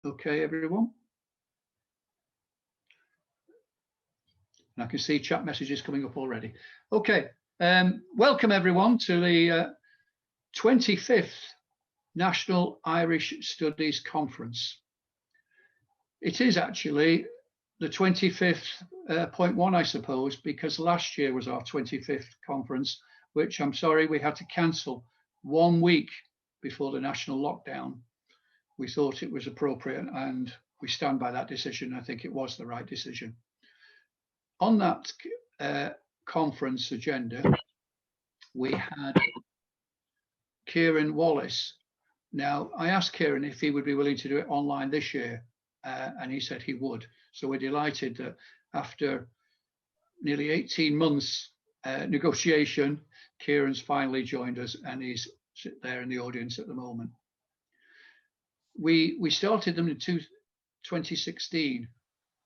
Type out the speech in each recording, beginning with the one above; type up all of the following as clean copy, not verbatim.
Okay, everyone. And I can see chat messages coming up already. Okay, welcome everyone to the 25th National Irish Studies Conference. It is actually the 25th point one, I suppose, because last year was our 25th conference, which I'm sorry we had to cancel 1 week before the national lockdown. We thought it was appropriate and we stand by that decision. I think it was the right decision. On that conference agenda, we had Kieran Wallace. Now, I asked Kieran if he would be willing to do it online this year, and he said he would. So we're delighted that after nearly 18 months negotiation, Kieran's finally joined us and he's there in the audience at the moment. We started them in 2016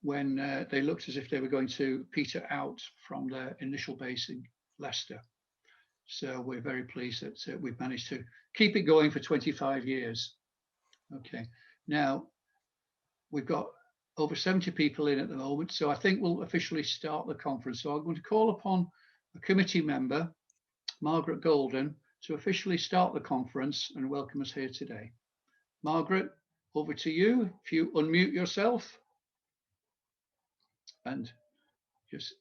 when they looked as if they were going to peter out from their initial base in Leicester. So we're very pleased that we've managed to keep it going for 25 years. Okay, now we've got over 70 people in at the moment, so I think we'll officially start the conference. So I'm going to call upon a committee member, Margaret Golden, to officially start the conference and welcome us here today. Margaret, over to you. If you unmute yourself. And just,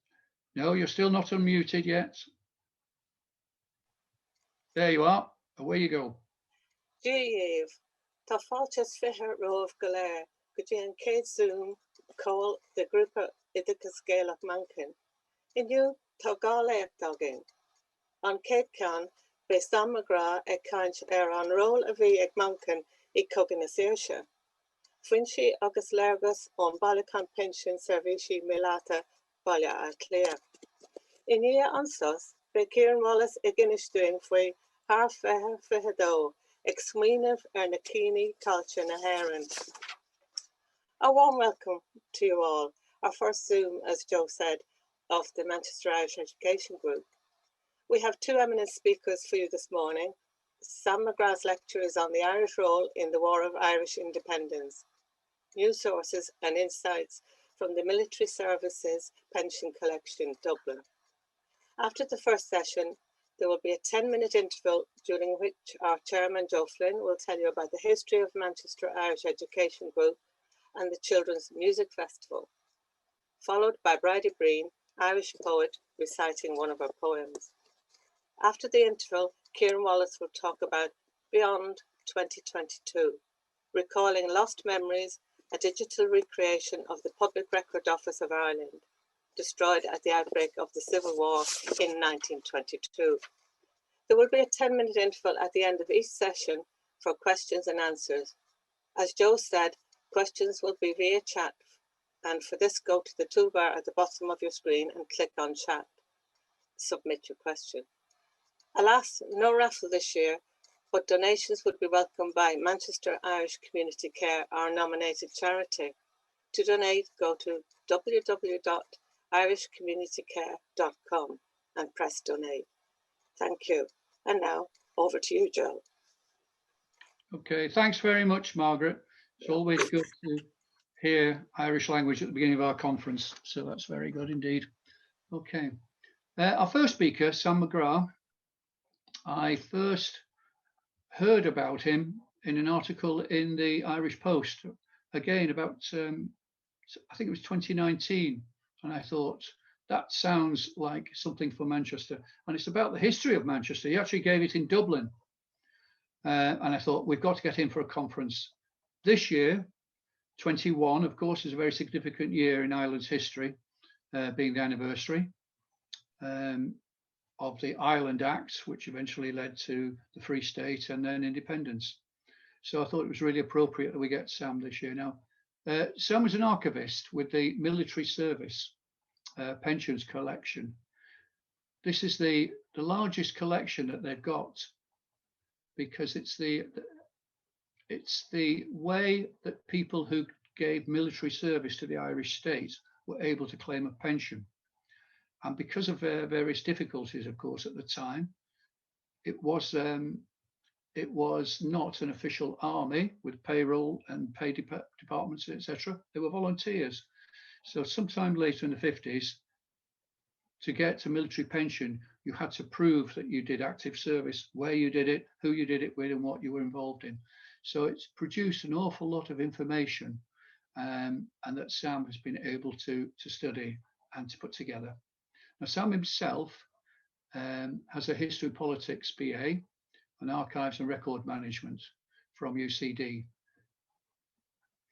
no, you're still not unmuted yet. There you are. Away you go. Díomh, tá fáilteas fiche romh go léir go dtí an céad Zoom call de grúpa Oideachas Gaelach Mankin. Inniu tá gá léach agin. An céad ceann be Sam McGrath ag caint an ról a bhí ag Mankin I cogadh na saoirse. Fuain sí agus léargas ón bailachan pension servisi Milata baile a cléir. Innia ansas be Kieran Wallace ag inistuing faoi haar fiche dó ag smaoinemh na cíní tailte na hÉireann. A warm welcome to you all. Our first Zoom, as Joe said, of the Manchester Irish Education Group. We have two eminent speakers for you this morning. Sam McGrath's lecture is on the Irish role in the War of Irish Independence, news sources and insights from the Military Services Pension Collection, Dublin. After the first session, there will be a 10-minute interval during which our chairman, Joe Flynn, will tell you about the history of Manchester Irish Education Group and the Children's Music Festival, followed by Bridie Breen, Irish poet, reciting one of her poems. After the interval, Kieran Wallace will talk about Beyond 2022, recalling lost memories, a digital recreation of the Public Record Office of Ireland, destroyed at the outbreak of the Civil War in 1922. There will be a 10-minute interval at the end of each session for questions and answers. As Joe said, questions will be via chat, and for this, go to the toolbar at the bottom of your screen and click on chat. Submit your question. Alas, no raffle this year, but donations would be welcomed by Manchester Irish Community Care, our nominated charity. To donate, go to www.irishcommunitycare.com and press donate. Thank you. And now, over to you, Joe. Okay, thanks very much, Margaret. It's always good to hear Irish language at the beginning of our conference, so that's very good indeed. Okay, our first speaker, Sam McGrath. I first heard about him in an article in the Irish Post, again about, I think it was 2019, and I thought, that sounds like something for Manchester. And it's about the history of Manchester. He actually gave it in Dublin. And I thought, we've got to get him for a conference. This year, 21, of course, is a very significant year in Ireland's history, being the anniversary of the Ireland Act, which eventually led to the Free State and then independence. So I thought it was really appropriate that we get Sam this year. Now, Sam was an archivist with the military service pensions collection. This is the largest collection that they've got, because it's the way that people who gave military service to the Irish state were able to claim a pension. And because of various difficulties, of course, at the time, it was it was not an official army with payroll and pay departments, etc. They were volunteers. So sometime later in the 50s, to get to military pension, you had to prove that you did active service, where you did it, who you did it with, and what you were involved in. So it's produced an awful lot of information, and that Sam has been able to study and to put together. Now, Sam himself has a history politics BA and archives and record management from UCD.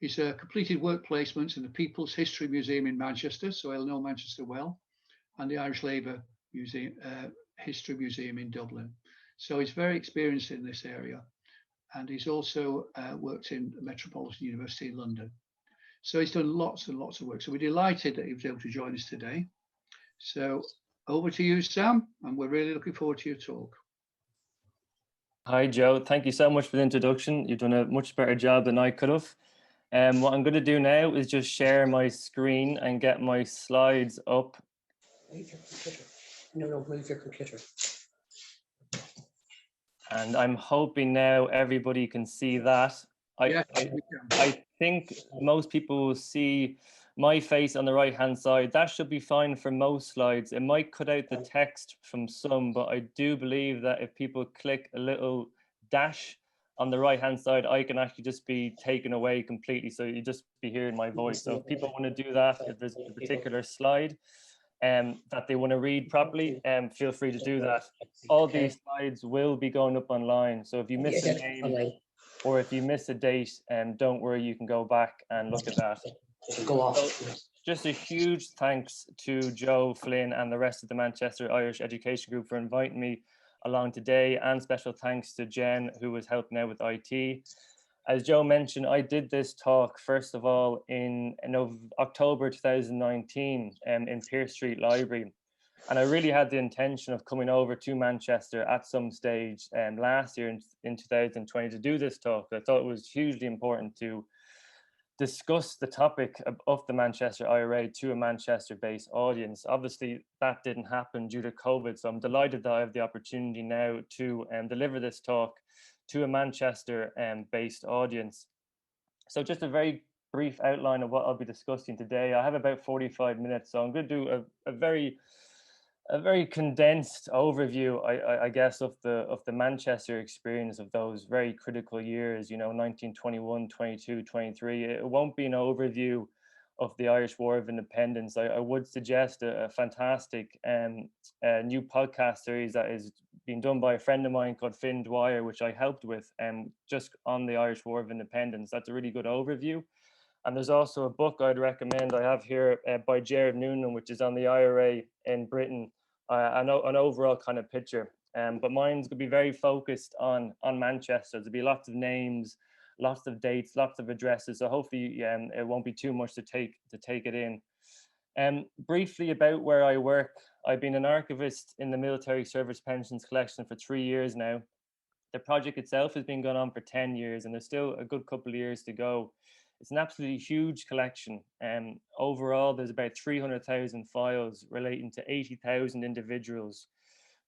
He's completed work placements in the People's History Museum in Manchester, so he'll know Manchester well, and the Irish Labour Museum, History Museum in Dublin. So he's very experienced in this area. And he's also worked in the Metropolitan University in London. So he's done lots and lots of work. So we're delighted that he was able to join us today. So over to you, Sam, and we're really looking forward to your talk. Hi, Joe. Thank you so much for the introduction. You've done a much better job than I could have. What I'm going to do now is just share my screen and get my slides up. Move your computer. No, move your computer. And I'm hoping now everybody can see that. I think most people will see my face on the right hand side. That should be fine for most slides. It might cut out the text from some, but I do believe that if people click a little dash on the right hand side, I can actually just be taken away completely. So you just be hearing my voice. So if people want to do that, if there's a particular slide that they want to read properly, feel free to do that. All these slides will be going up online. So if you miss a name or if you miss a date, don't worry, you can go back and look at that. Go off. So just a huge thanks to Joe Flynn and the rest of the Manchester Irish Education Group for inviting me along today, and special thanks to Jen, who was helping out with IT. As Joe mentioned, I did this talk, first of all, in October 2019 in Pearse Street Library. And I really had the intention of coming over to Manchester at some stage last year in 2020 to do this talk. I thought it was hugely important to discuss the topic of the Manchester IRA to a Manchester-based audience. Obviously, that didn't happen due to COVID, so I'm delighted that I have the opportunity now to deliver this talk to a Manchester-based audience. So just a very brief outline of what I'll be discussing today. I have about 45 minutes, so I'm going to do a very condensed overview, I guess, of the Manchester experience of those very critical years, 1921, 22, 23. It won't be an overview of the Irish War of Independence. I would suggest a fantastic new podcast series that is being done by a friend of mine called Finn Dwyer, which I helped with, just on the Irish War of Independence. That's a really good overview. And there's also a book I'd recommend I have here by Jared Noonan, which is on the IRA in Britain, an overall kind of picture. But mine's going to be very focused on Manchester. There'll be lots of names, lots of dates, lots of addresses. So hopefully it won't be too much to take it in. Briefly about where I work. I've been an archivist in the Military Service Pensions Collection for 3 years now. The project itself has been going on for 10 years, and there's still a good couple of years to go. It's an absolutely huge collection. Overall, there's about 300,000 files relating to 80,000 individuals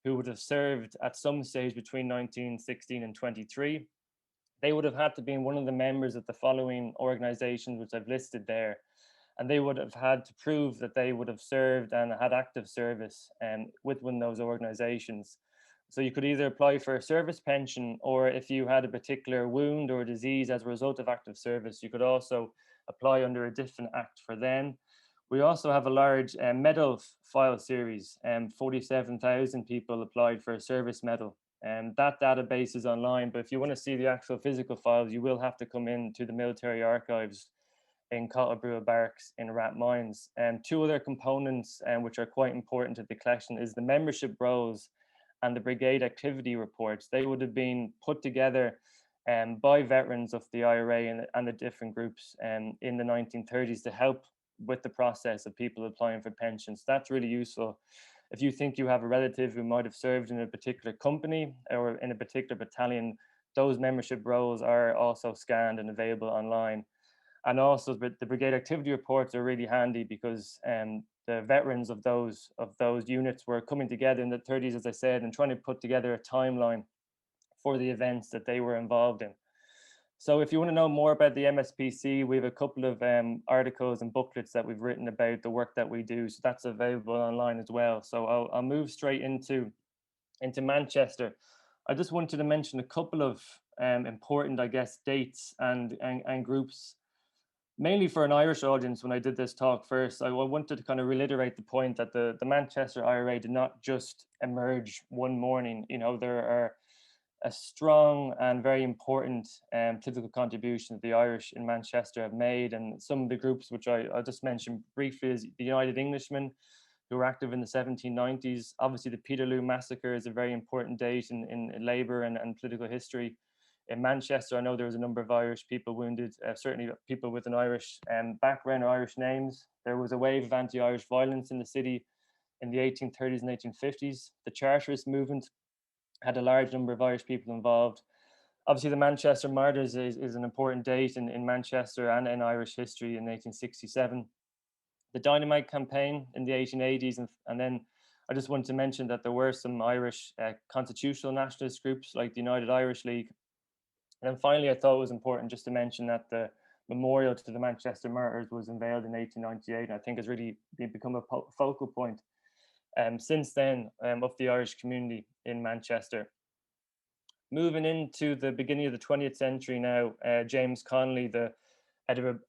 who would have served at some stage between 1916 and 23. They would have had to be one of the members of the following organizations, which I've listed there. And they would have had to prove that they would have served and had active service with one of those organizations. So you could either apply for a service pension, or if you had a particular wound or disease as a result of active service, you could also apply under a different act for them. We also have a large medal file series. 47,000 people applied for a service medal. That database is online, but if you want to see the actual physical files, you will have to come into the military archives in Cottlebrua Barracks in Rathmines. Two other components which are quite important to the collection is the membership rolls and the brigade activity reports. They would have been put together by veterans of the IRA and the different groups in the 1930s to help with the process of people applying for pensions. That's really useful. If you think you have a relative who might have served in a particular company or in a particular battalion, those membership rolls are also scanned and available online. And also the brigade activity reports are really handy because the veterans of those units were coming together in the 30s, as I said, and trying to put together a timeline for the events that they were involved in. So if you want to know more about the MSPC, we have a couple of articles and booklets that we've written about the work that we do. So that's available online as well. So I'll move straight into Manchester. I just wanted to mention a couple of important, I guess, dates and groups, mainly for an Irish audience. When I did this talk first, I wanted to kind of reiterate the point that the Manchester IRA did not just emerge one morning. You know, there are a strong and very important political contribution that the Irish in Manchester have made. And some of the groups which I'll just mention briefly is the United Englishmen, who were active in the 1790s. Obviously, the Peterloo Massacre is a very important date in Labour and political history. In Manchester, I know there was a number of Irish people wounded, certainly people with an Irish background or Irish names. There was a wave of anti-Irish violence in the city in the 1830s and 1850s. The Charterist movement had a large number of Irish people involved. Obviously, the Manchester Martyrs is an important date in Manchester and in Irish history in 1867. The Dynamite Campaign in the 1880s, and then I just wanted to mention that there were some Irish constitutional nationalist groups like the United Irish League. And then finally, I thought it was important just to mention that the memorial to the Manchester Martyrs was unveiled in 1898, and I think has really become a focal point since then of the Irish community in Manchester. Moving into the beginning of the 20th century now, James Connolly, the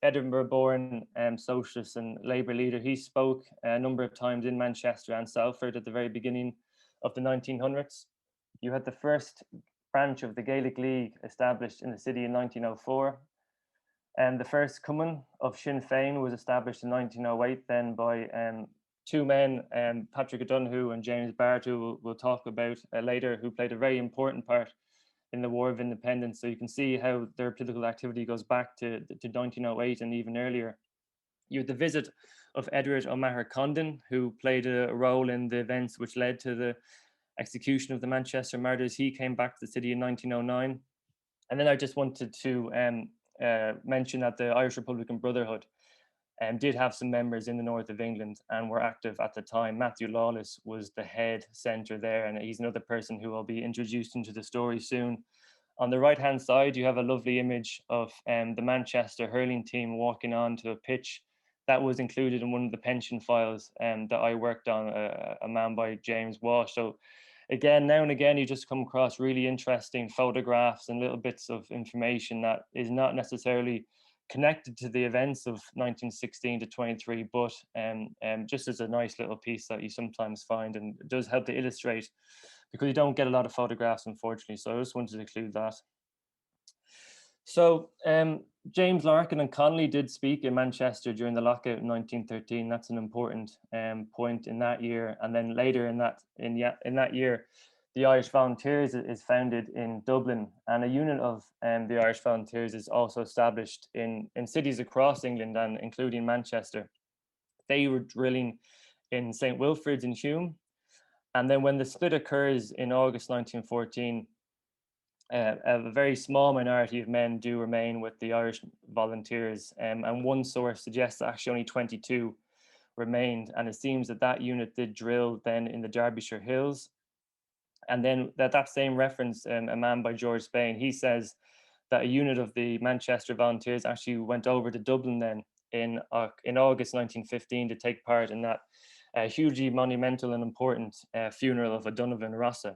Edinburgh-born socialist and Labour leader, he spoke a number of times in Manchester and Salford at the very beginning of the 1900s. You had the first branch of the Gaelic League established in the city in 1904. And the first Cumann of Sinn Féin was established in 1908 then by two men, Patrick O'Donoghue and James Barrett, who we'll talk about later, who played a very important part in the War of Independence. So you can see how their political activity goes back to 1908 and even earlier. You had the visit of Edward O'Maher Condon, who played a role in the events which led to the execution of the Manchester Martyrs. He came back to the city in 1909. And then I just wanted to mention that the Irish Republican Brotherhood did have some members in the north of England and were active at the time. Matthew Lawless was the head centre there, and he's another person who will be introduced into the story soon. On the right-hand side, you have a lovely image of the Manchester hurling team walking onto a pitch. That was included in one of the pension files that I worked on, a man by James Walsh. So again, now and again, you just come across really interesting photographs and little bits of information that is not necessarily connected to the events of 1916 to 23, but just as a nice little piece that you sometimes find, and it does help to illustrate, because you don't get a lot of photographs, unfortunately. So I just wanted to include that. So James Larkin and Connolly did speak in Manchester during the lockout in 1913. That's an important point in that year. And then later in that year, the Irish Volunteers is founded in Dublin, and a unit of the Irish Volunteers is also established in cities across England, and including Manchester. They were drilling in St. Wilfrid's in Hume. And then when the split occurs in August 1914, a very small minority of men do remain with the Irish Volunteers, and one source suggests that actually only 22 remained, and it seems that unit did drill then in the Derbyshire Hills. And then that same reference, a man by George Spain, he says that a unit of the Manchester Volunteers actually went over to Dublin then in August 1915 to take part in that hugely monumental and important funeral of O'Donovan Rossa.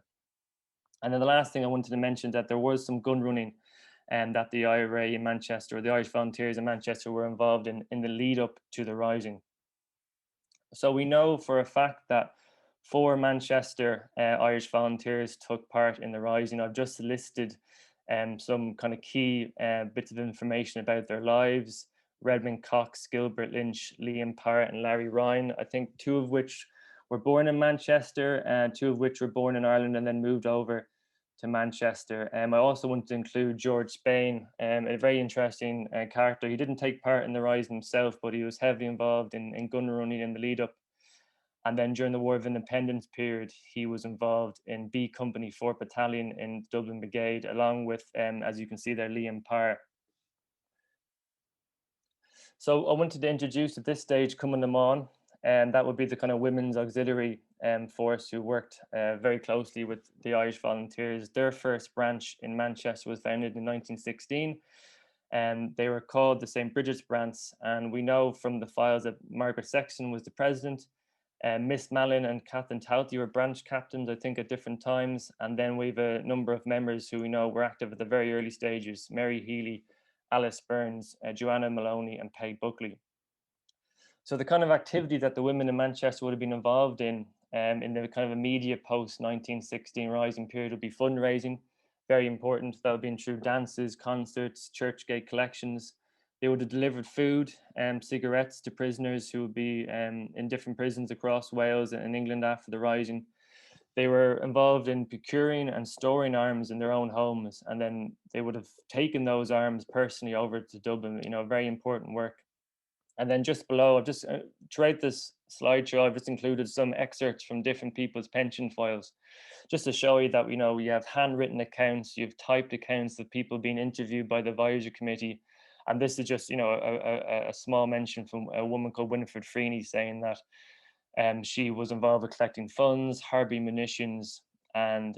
And then the last thing I wanted to mention, that there was some gun running and that the IRA in Manchester, or the Irish Volunteers in Manchester, were involved in the lead up to the rising. So we know for a fact that 4 Manchester Irish Volunteers took part in the rising. I've just listed some kind of key bits of information about their lives. Redmond Cox, Gilbert Lynch, Liam Parrott and Larry Ryan, I think 2 of which were born in Manchester, and 2 of which were born in Ireland and then moved over to Manchester. I also want to include George Spain, a very interesting character. He didn't take part in the rising himself, but he was heavily involved in gun running in the lead up. And then during the War of Independence period, he was involved in B Company 4 Battalion in Dublin Brigade, along with, as you can see there, Liam Parr. So I wanted to introduce at this stage Cumann na mBan. and that would be the kind of women's auxiliary force who worked very closely with the Irish Volunteers. Their first branch in Manchester was founded in 1916, and they were called the St. Bridget's Branch. And we know from the files that Margaret Sexton was the president, Miss Mallin and Catherine Talty were branch captains, I think, at different times. And then we have a number of members who we know were active at the very early stages: Mary Healy, Alice Burns, Joanna Maloney, and Peg Buckley. So the kind of activity that the women in Manchester would have been involved in the kind of immediate post-1916 rising period would be fundraising, very important. That would be through dances, concerts, church gate collections. They would have delivered food and cigarettes to prisoners who would be in different prisons across Wales and England after the rising. They were involved in procuring and storing arms in their own homes, and then they would have taken those arms personally over to Dublin, very important work. And then just below, I've just, throughout this slideshow, I've just included some excerpts from different people's pension files, just to show you that, you have handwritten accounts, you have typed accounts of people being interviewed by the advisory committee. And this is just, a small mention from a woman called Winifred Freeney saying that she was involved with collecting funds, harboring munitions, and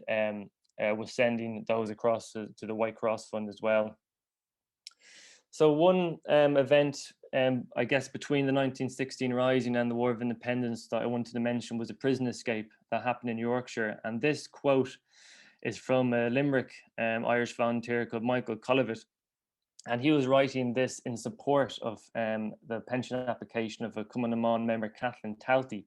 was sending those across to the White Cross Fund as well. So one event, I guess, between the 1916 Rising and the War of Independence that I wanted to mention was a prison escape that happened in Yorkshire. And this quote is from a Limerick Irish volunteer called Michael Collivat. And he was writing this in support of the pension application of a Cumann member, Kathleen Talty.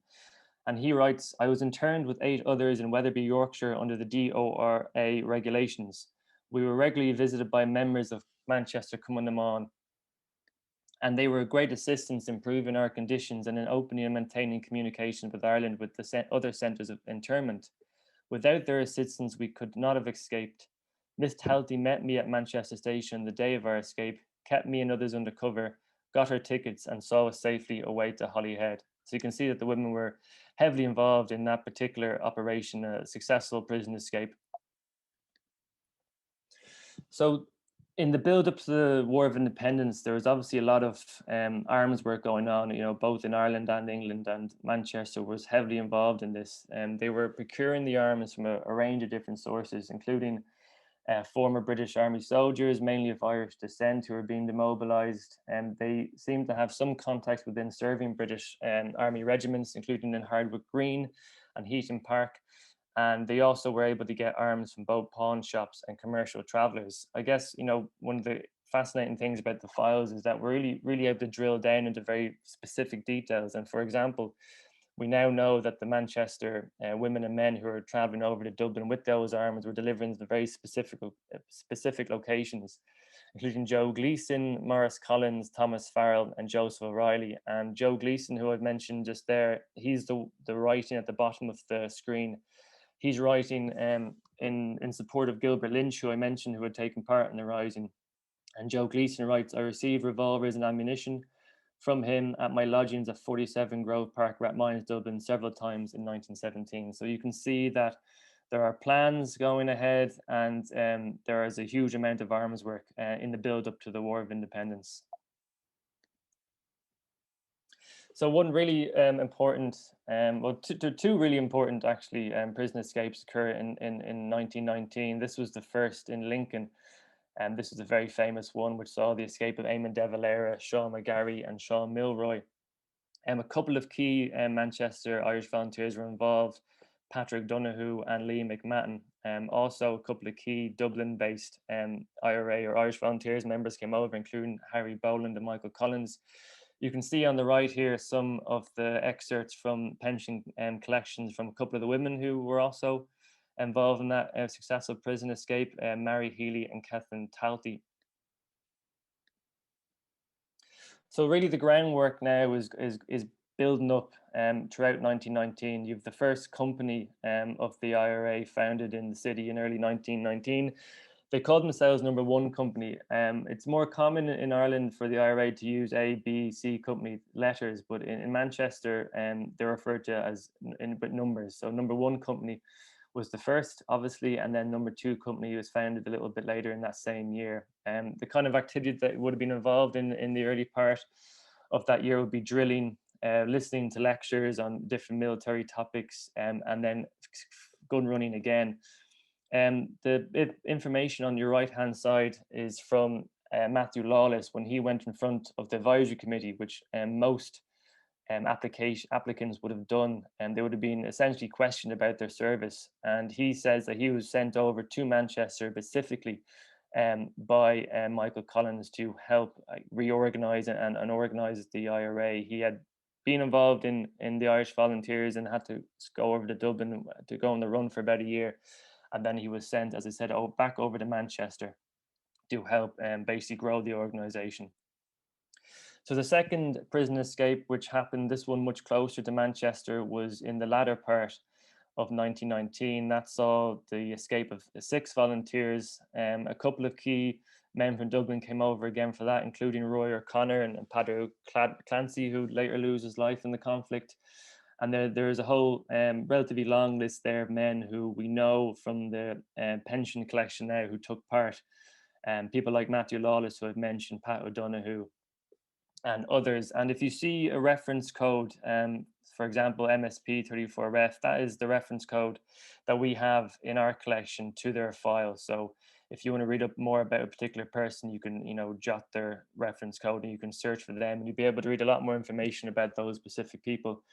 And he writes, "I was interned with 8 others in Wetherby, Yorkshire under the DORA regulations. We were regularly visited by members of Manchester Cumann, and they were a great assistance in improving our conditions and in opening and maintaining communication with Ireland with the other centres of internment. Without their assistance, we could not have escaped. Miss Talty met me at Manchester Station the day of our escape, kept me and others under cover, got our tickets, and saw us safely away to Holyhead." So you can see that the women were heavily involved in that particular operation, a successful prison escape. So in the build up to the War of Independence, there was obviously a lot of arms work going on, both in Ireland and England, and Manchester was heavily involved in this. They were procuring the arms from a range of different sources, including former British Army soldiers, mainly of Irish descent, who were being demobilised. And they seemed to have some contacts within serving British Army regiments, including in Hardwick Green and Heaton Park. And they also were able to get arms from both pawn shops and commercial travellers. I guess, one of the fascinating things about the files is that we're really able to drill down into very specific details. And for example, we now know that the Manchester women and men who are travelling over to Dublin with those arms were delivering to very specific locations, including Joe Gleeson, Morris Collins, Thomas Farrell, and Joseph O'Reilly. And Joe Gleeson, who I've mentioned just there, he's the writing at the bottom of the screen. He's writing in support of Gilbert Lynch, who I mentioned, who had taken part in the Rising. And Joe Gleeson writes, "I received revolvers and ammunition from him at my lodgings at 47 Grove Park, Rathmines, Dublin, several times in 1917. So you can see that there are plans going ahead, and there is a huge amount of arms work in the build up to the War of Independence. So one really important, two really important actually prison escapes occur in 1919. This was the first in Lincoln. And this is a very famous one, which saw the escape of Eamon de Valera, Sean McGarry, and Sean Milroy. A couple of key Manchester Irish volunteers were involved, Patrick Donoghue and Lee McMahon. Also, a couple of key Dublin-based IRA or Irish Volunteers members came over, including Harry Boland and Michael Collins. You can see on the right here some of the excerpts from pension collections from a couple of the women who were also involved in that successful prison escape, Mary Healy and Kathleen Talty. So really the groundwork now is building up throughout 1919. You have the first company of the IRA founded in the city in early 1919. They called themselves Number One Company. It's more common in Ireland for the IRA to use A, B, C company letters, but in Manchester, they're referred to as with numbers. So Number One Company was the first, obviously, and then Number Two Company was founded a little bit later in that same year. The kind of activity that would have been involved in the early part of that year would be drilling, listening to lectures on different military topics, and then gun running again. The information on your right-hand side is from Matthew Lawless when he went in front of the advisory committee, which most applicants would have done, and they would have been essentially questioned about their service. And he says that he was sent over to Manchester specifically by Michael Collins to help reorganize and organize the IRA. He had been involved in the Irish Volunteers and had to go over to Dublin to go on the run for about a year. And then he was sent, as I said, back over to Manchester to help basically grow the organization. So the second prison escape, which happened, this one much closer to Manchester, was in the latter part of 1919. That saw the escape of 6 volunteers. A couple of key men from Dublin came over again for that, including Roy O'Connor and Paddy Clancy, who later loses his life in the conflict. And there is a whole relatively long list there of men who we know from the pension collection now who took part. People like Matthew Lawless, who I've mentioned, Pat O'Donoghue, and others. And if you see a reference code, for example, MSP 34F, that is the reference code that we have in our collection to their file. So if you want to read up more about a particular person, you can, jot their reference code and you can search for them, and you'll be able to read a lot more information about those specific people.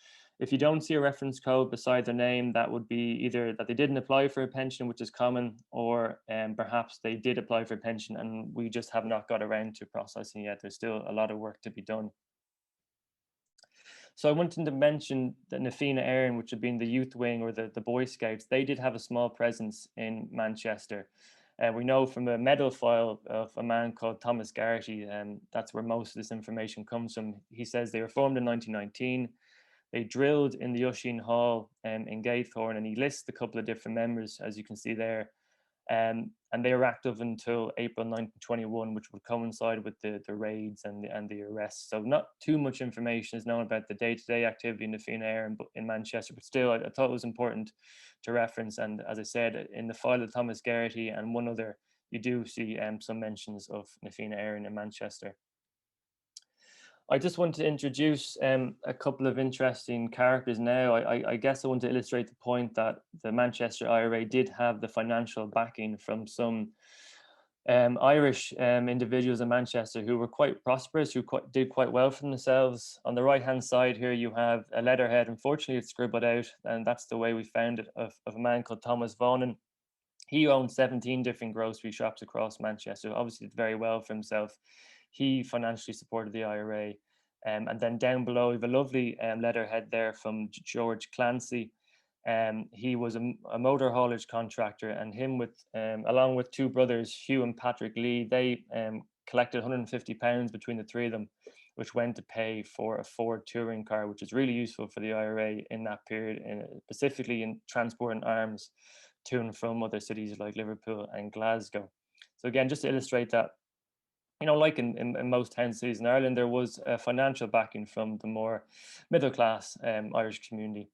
If you don't see a reference code beside their name, that would be either that they didn't apply for a pension, which is common, or perhaps they did apply for a pension and we just have not got around to processing yet. There's still a lot of work to be done. So I wanted to mention that Na Fianna Éireann, which had been the youth wing or the Boy Scouts, they did have a small presence in Manchester. We know from a medal file of a man called Thomas Garrity, and that's where most of this information comes from. He says they were formed in 1919. They drilled in the Usheen Hall in Gaithorn, and he lists a couple of different members, as you can see there. And they were active until April 1921, which would coincide with the raids and the arrests. So not too much information is known about the day-to-day activity in the Fianna Éireann in Manchester, but still I thought it was important to reference. And as I said, in the file of Thomas Garrity and one other, you do see some mentions of Na Fianna Éireann in Manchester. I just want to introduce a couple of interesting characters now. I guess I want to illustrate the point that the Manchester IRA did have the financial backing from some Irish individuals in Manchester who were quite prosperous, who did quite well for themselves. On the right-hand side here, you have a letterhead. Unfortunately, it's scribbled out, and that's the way we found it, of a man called Thomas Vaughan. He owned 17 different grocery shops across Manchester, obviously did very well for himself. He financially supported the IRA. And then down below, we have a lovely letterhead there from George Clancy. He was a motor haulage contractor, and him along with 2 brothers, Hugh and Patrick Lee, they collected £150 between the 3 of them, which went to pay for a Ford touring car, which is really useful for the IRA in that period, specifically in transporting arms to and from other cities like Liverpool and Glasgow. So again, just to illustrate that, like in most town cities in Ireland, there was a financial backing from the more middle class Irish community.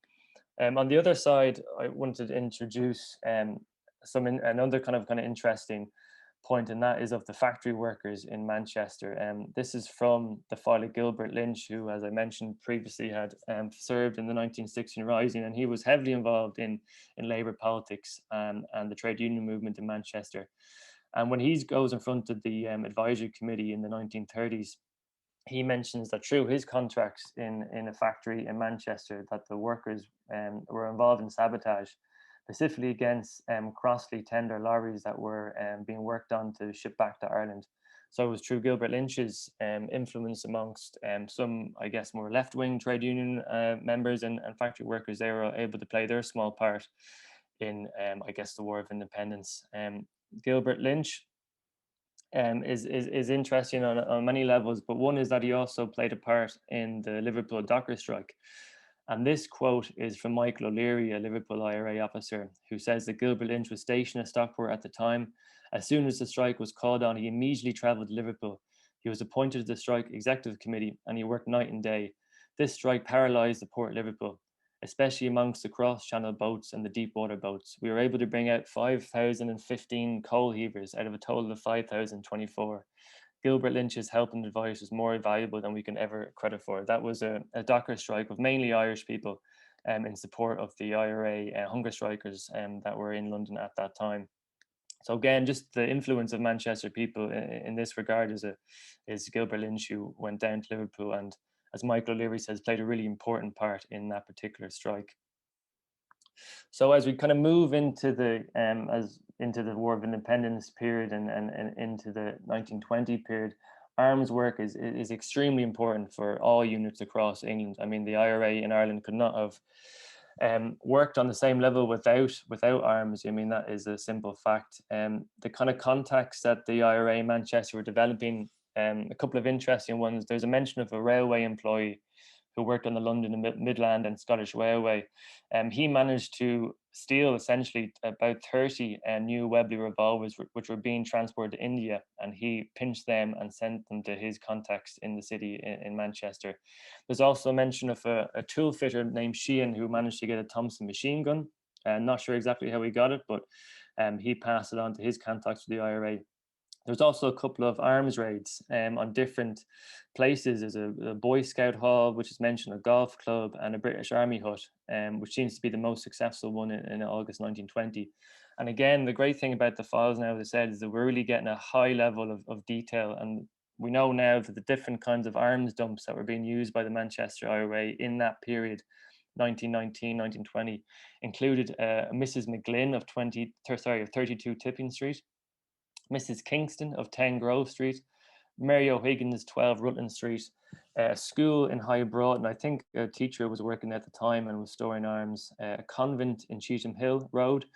On the other side, I wanted to introduce another kind of interesting point, and that is of the factory workers in Manchester. This is from the file of Gilbert Lynch, who, as I mentioned previously, had served in the 1916 Rising, and he was heavily involved in Labour politics and the trade union movement in Manchester. And when he goes in front of the advisory committee in the 1930s, he mentions that through his contracts in a factory in Manchester, that the workers were involved in sabotage, specifically against Crossley tender lorries that were being worked on to ship back to Ireland. So it was through Gilbert Lynch's influence amongst some, I guess, more left-wing trade union members and factory workers. They were able to play their small part in, I guess, the War of Independence. Gilbert Lynch is interesting on many levels, but one is that he also played a part in the Liverpool docker strike. And this quote is from Michael O'Leary, a Liverpool IRA officer, who says that Gilbert Lynch was stationed at Stockport at the time. As soon as the strike was called on, he immediately travelled to Liverpool. He was appointed to the strike executive committee, and he worked night and day. This strike paralysed the port of Liverpool, especially amongst the cross-channel boats and the deep water boats. We were able to bring out 5,015 coal heavers out of a total of 5,024. Gilbert Lynch's help and advice was more valuable than we can ever credit for. That was a docker strike of mainly Irish people in support of the IRA hunger strikers that were in London at that time. So again, just the influence of Manchester people in this regard is Gilbert Lynch, who went down to Liverpool and, as Michael O'Leary says, played a really important part in that particular strike. So as we kind of move into the War of Independence period and into the 1920 period, arms work is extremely important for all units across England. I mean, the IRA in Ireland could not have worked on the same level without arms. I mean, that is a simple fact. The kind of contacts that the IRA in Manchester were developing, a couple of interesting ones. There's a mention of a railway employee who worked on the London and Midland and Scottish Railway. He managed to steal essentially about 30 new Webley revolvers, which were being transported to India, and he pinched them and sent them to his contacts in the city in Manchester. There's also mention of a tool fitter named Sheehan who managed to get a Thompson machine gun. Not sure exactly how he got it, but he passed it on to his contacts with the IRA. There's also a couple of arms raids on different places. There's a Boy Scout hall, which is mentioned, a golf club, and a British Army hut, which seems to be the most successful one in August 1920. And again, the great thing about the files now, as I said, is that we're really getting a high level of detail. And we know now that the different kinds of arms dumps that were being used by the Manchester IRA in that period, 1919, 1920, included Mrs. McGlynn of 32 Tipping Street, Mrs. Kingston of 10 Grove Street, Mary O'Higgins, 12 Rutland Street, a school in High Broughton. I think a teacher was working at the time and was storing arms, a convent in Cheetham Hill Road,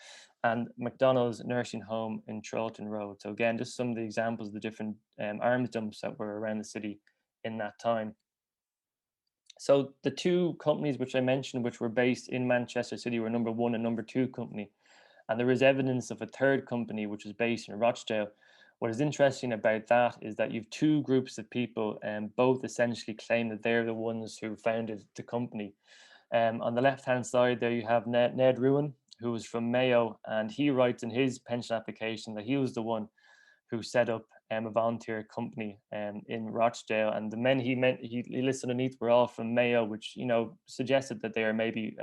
and McDonald's nursing home in Charlton Road. So again, just some of the examples of the different arms dumps that were around the city in that time. So the two companies which I mentioned, which were based in Manchester City, were number 1 and number 2 company. And there is evidence of a third company, which was based in Rochdale. What is interesting about that is that you have two groups of people, and both essentially claim that they're the ones who founded the company. On the left-hand side there, you have Ned Ruin, who was from Mayo, and he writes in his pension application that he was the one who set up a volunteer company in Rochdale, and the men he listed underneath were all from Mayo, which suggested that they are maybe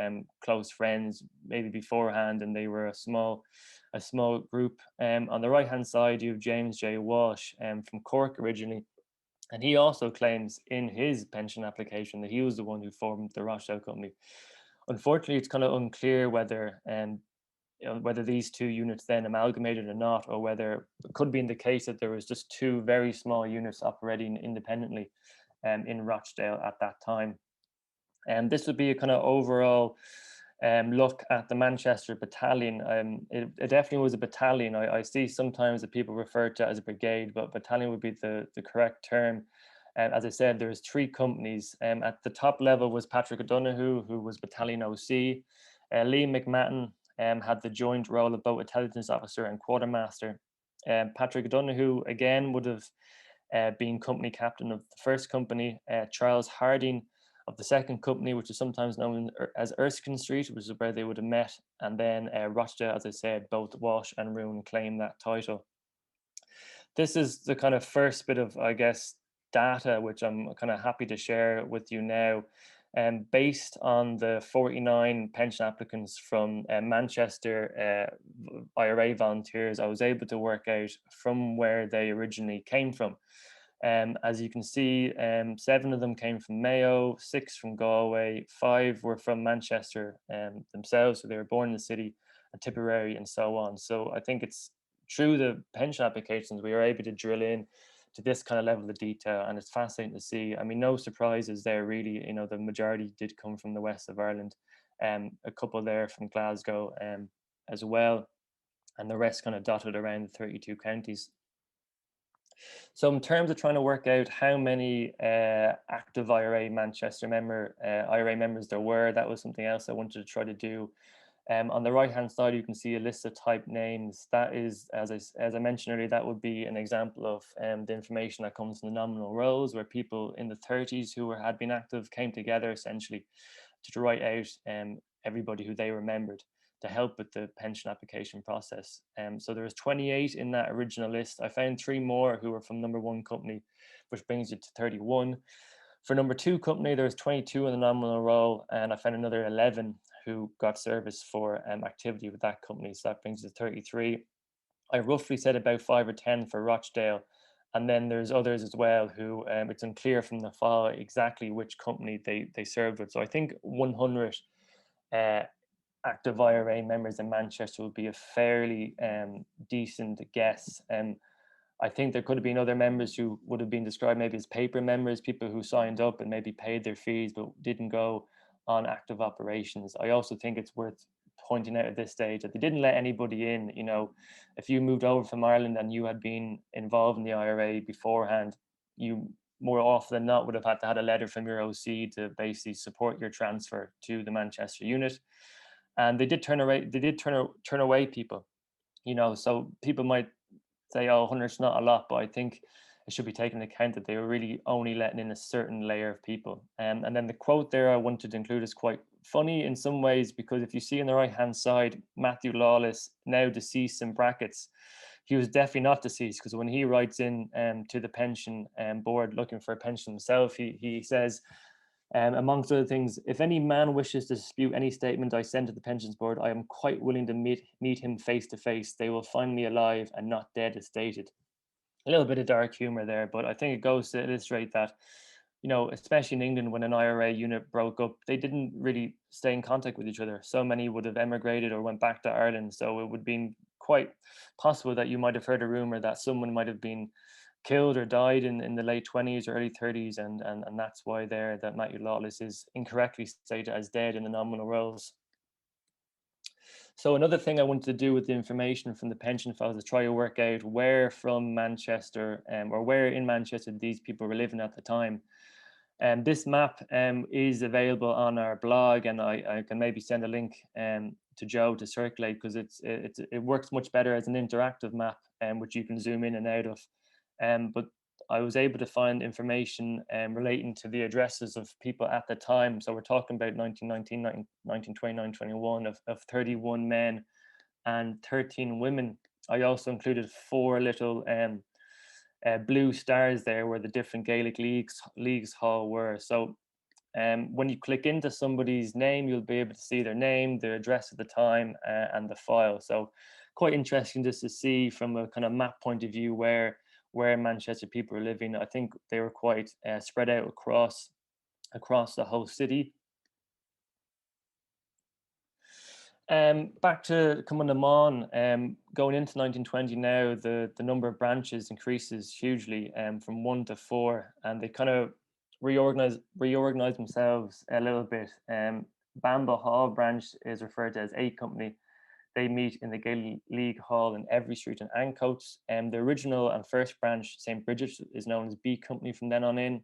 close friends, maybe beforehand, and they were a small group. On the right hand side, you have James J. Walsh from Cork originally, and he also claims in his pension application that he was the one who formed the Rochdale Company. Unfortunately, it's kind of unclear whether these two units then amalgamated or not, or whether it could be in the case that there was just two very small units operating independently in Rochdale at that time. And this would be a kind of overall look at the Manchester Battalion. It definitely was a battalion. I see sometimes that people refer to it as a brigade, but battalion would be the correct term. As I said, there's 3 companies. At the top level was Patrick O'Donoghue, who was Battalion OC. Liam McMahon had the joint role of both intelligence officer and quartermaster. Patrick O'Donoghue again would have been company captain of the first company. Charles Harding of the second company, which is sometimes known as Erskine Street, which is where they would have met. And then Rochdale, as I said, both Walsh and Roon claim that title. This is the kind of first bit of, I guess, data which I'm kind of happy to share with you now. Based on the 49 pension applicants from Manchester IRA volunteers, I was able to work out from where they originally came from. As you can see, 7 of them came from Mayo, 6 from Galway, 5 were from Manchester themselves, so they were born in the city, and Tipperary, and so on. So I think it's through the pension applications we are able to drill in to this kind of level of detail, and it's fascinating to see. I mean, no surprises there really. The majority did come from the west of Ireland, a couple there from Glasgow as well, and the rest kind of dotted around the 32 counties. So in terms of trying to work out how many active IRA members there were, that was something else I wanted to try to do. On the right hand side, you can see a list of type names. That is, as I mentioned earlier, that would be an example of the information that comes from the nominal rolls, where people in the 30s who had been active came together essentially to write out everybody who they remembered. help with the pension application process. So there was 28 in that original list. I found 3 more who were from number 1 company, which brings you to 31. For number 2 company, there was 22 in the nominal roll, and I found another 11 who got service for activity with that company. So that brings you to 33. I roughly said about 5 or 10 for Rochdale. And then there's others as well who it's unclear from the file exactly which company they served with. So I think 100 active IRA members in Manchester would be a fairly decent guess. I think there could have been other members who would have been described maybe as paper members, people who signed up and maybe paid their fees but didn't go on active operations. I also think it's worth pointing out at this stage that they didn't let anybody in. You know, if you moved over from Ireland and you had been involved in the IRA beforehand, you more often than not would have had to had a letter from your OC to basically support your transfer to the Manchester unit. And they did turn away people, you know, so people might say, oh, 100's not a lot, but I think it should be taken into account that they were really only letting in a certain layer of people. And then the quote there I wanted to include is quite funny in some ways, because if you see on the right hand side, Matthew Lawless, now deceased in brackets, he was definitely not deceased, because when he writes in to the pension board looking for a pension himself, he says, amongst other things, if any man wishes to dispute any statement I send to the pensions board, I am quite willing to meet him face to face. They will find me alive and not dead as stated. A little bit of dark humor there, but I think it goes to illustrate that, you know, especially in England, when an IRA unit broke up, they didn't really stay in contact with each other. So many would have emigrated or went back to Ireland. So it would have been quite possible that you might have heard a rumor that someone might have been killed or died in the late 20s or early 30s, and that's why there that Matthew Lawless is incorrectly stated as dead in the nominal rolls. So another thing I wanted to do with the information from the pension files is try to work out where from Manchester or where in Manchester these people were living at the time. And this map is available on our blog, and I can maybe send a link to Joe to circulate, because it works much better as an interactive map, which you can zoom in and out of. But I was able to find information relating to the addresses of people at the time. So we're talking about 1919, 1920, 1921 of 31 men and 13 women. I also included 4 little blue stars there where the different Gaelic leagues hall were. So when you click into somebody's name, you'll be able to see their name, their address at the time, and the file. So quite interesting just to see from a kind of map point of view where Manchester people are living. I think they were quite spread out across the whole city. Back to Cumanaman, going into 1920 now, the number of branches increases hugely from 1 to 4, and they kind of reorganize themselves a little bit. Bamba Hall branch is referred to as A Company. They meet in the Gaelic League Hall in Every Street in Ancoats. The original and first branch, St. Bridget's, is known as B Company from then on in.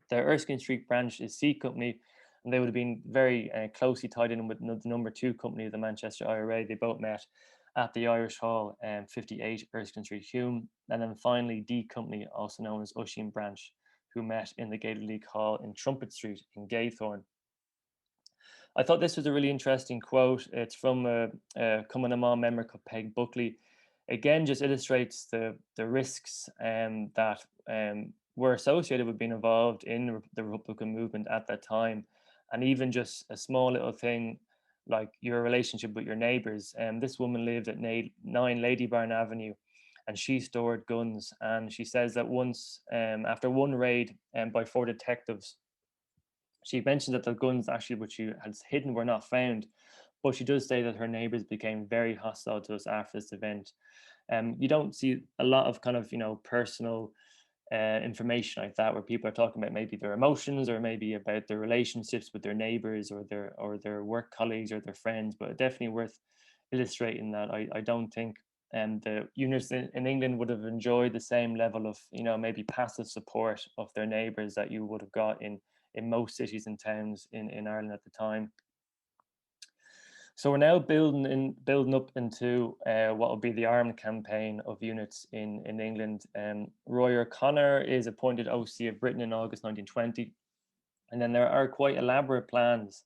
The Erskine Street branch is C Company, and they would have been very closely tied in with the number 2 company of the Manchester IRA. They both met at the Irish Hall, 58 Erskine Street, Hume. And then finally, D Company, also known as Usheen branch, who met in the Gaelic League Hall in Trumpet Street in Gaythorne. I thought this was a really interesting quote. It's from a Cumanaman member called Peg Buckley. Again, just illustrates the risks that were associated with being involved in the Republican movement at that time. And even just a small little thing like your relationship with your neighbors. This woman lived at 9 Lady Barn Avenue, and she stored guns. And she says that once, after one raid by 4 detectives, she mentioned that the guns actually which she had hidden were not found, but she does say that her neighbors became very hostile to us after this event. You don't see a lot of kind of, you know, personal information like that, where people are talking about maybe their emotions or maybe about their relationships with their neighbors or their work colleagues or their friends. But definitely worth illustrating that I don't think the units in England would have enjoyed the same level of, you know, maybe passive support of their neighbors that you would have got in most cities and towns in Ireland at the time. So we're now building up into what will be the armed campaign of units in England. Roy O'Connor is appointed OC of Britain in August 1920. And then there are quite elaborate plans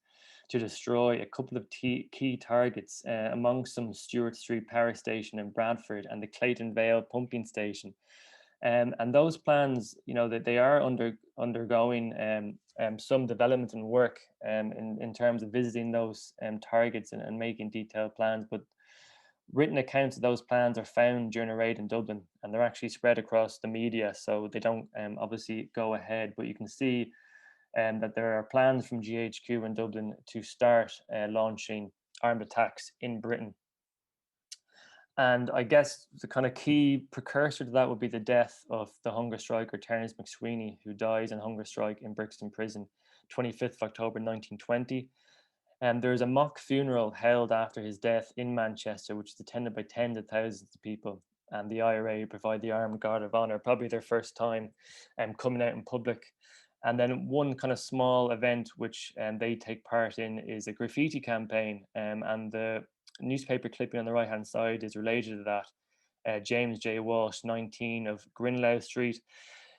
to destroy a couple of key targets, amongst them Stewart Street Power Station in Bradford and the Clayton Vale pumping station. And those plans, you know, that they are undergoing some development and work in terms of visiting those targets and making detailed plans. But written accounts of those plans are found during a raid in Dublin, and they're actually spread across the media, so they don't obviously go ahead. But you can see that there are plans from GHQ in Dublin to start launching armed attacks in Britain. And I guess the kind of key precursor to that would be the death of the hunger striker Terence McSweeney, who dies in hunger strike in Brixton Prison, 25th of October 1920. And there's a mock funeral held after his death in Manchester, which is attended by tens of thousands of people. And the IRA provide the Armed Guard of Honour, probably their first time coming out in public. And then one kind of small event which they take part in is a graffiti campaign, and the newspaper clipping on the right hand side is related to that. James J. Walsh, 19 of Grinlow Street.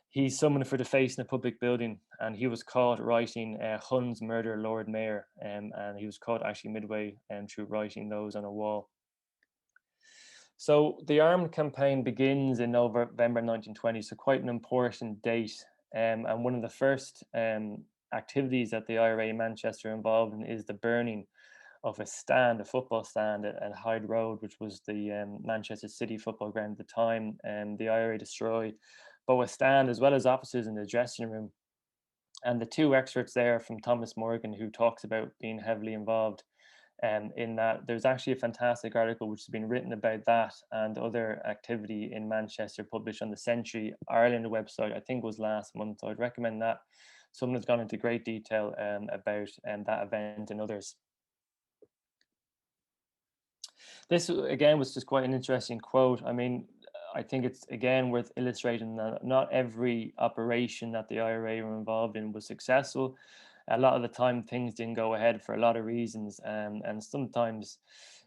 He's summoned for defacing a public building, and he was caught writing Huns murder Lord Mayor, and he was caught actually midway through writing those on a wall. So the armed campaign begins in November 1920, so quite an important date. And one of the first activities that the IRA in Manchester involved in is the burning of a stand, a football stand at Hyde Road, which was the Manchester City football ground at the time. And the IRA destroyed both a stand as well as officers in the dressing room. And the two excerpts there from Thomas Morgan, who talks about being heavily involved in that. There's actually a fantastic article which has been written about that and other activity in Manchester, published on the Century Ireland website, I think it was last month. So I'd recommend that. Someone has gone into great detail about that event and others. This, again, was just quite an interesting quote. I mean, I think it's, again, worth illustrating that not every operation that the IRA were involved in was successful. A lot of the time, things didn't go ahead for a lot of reasons. And sometimes,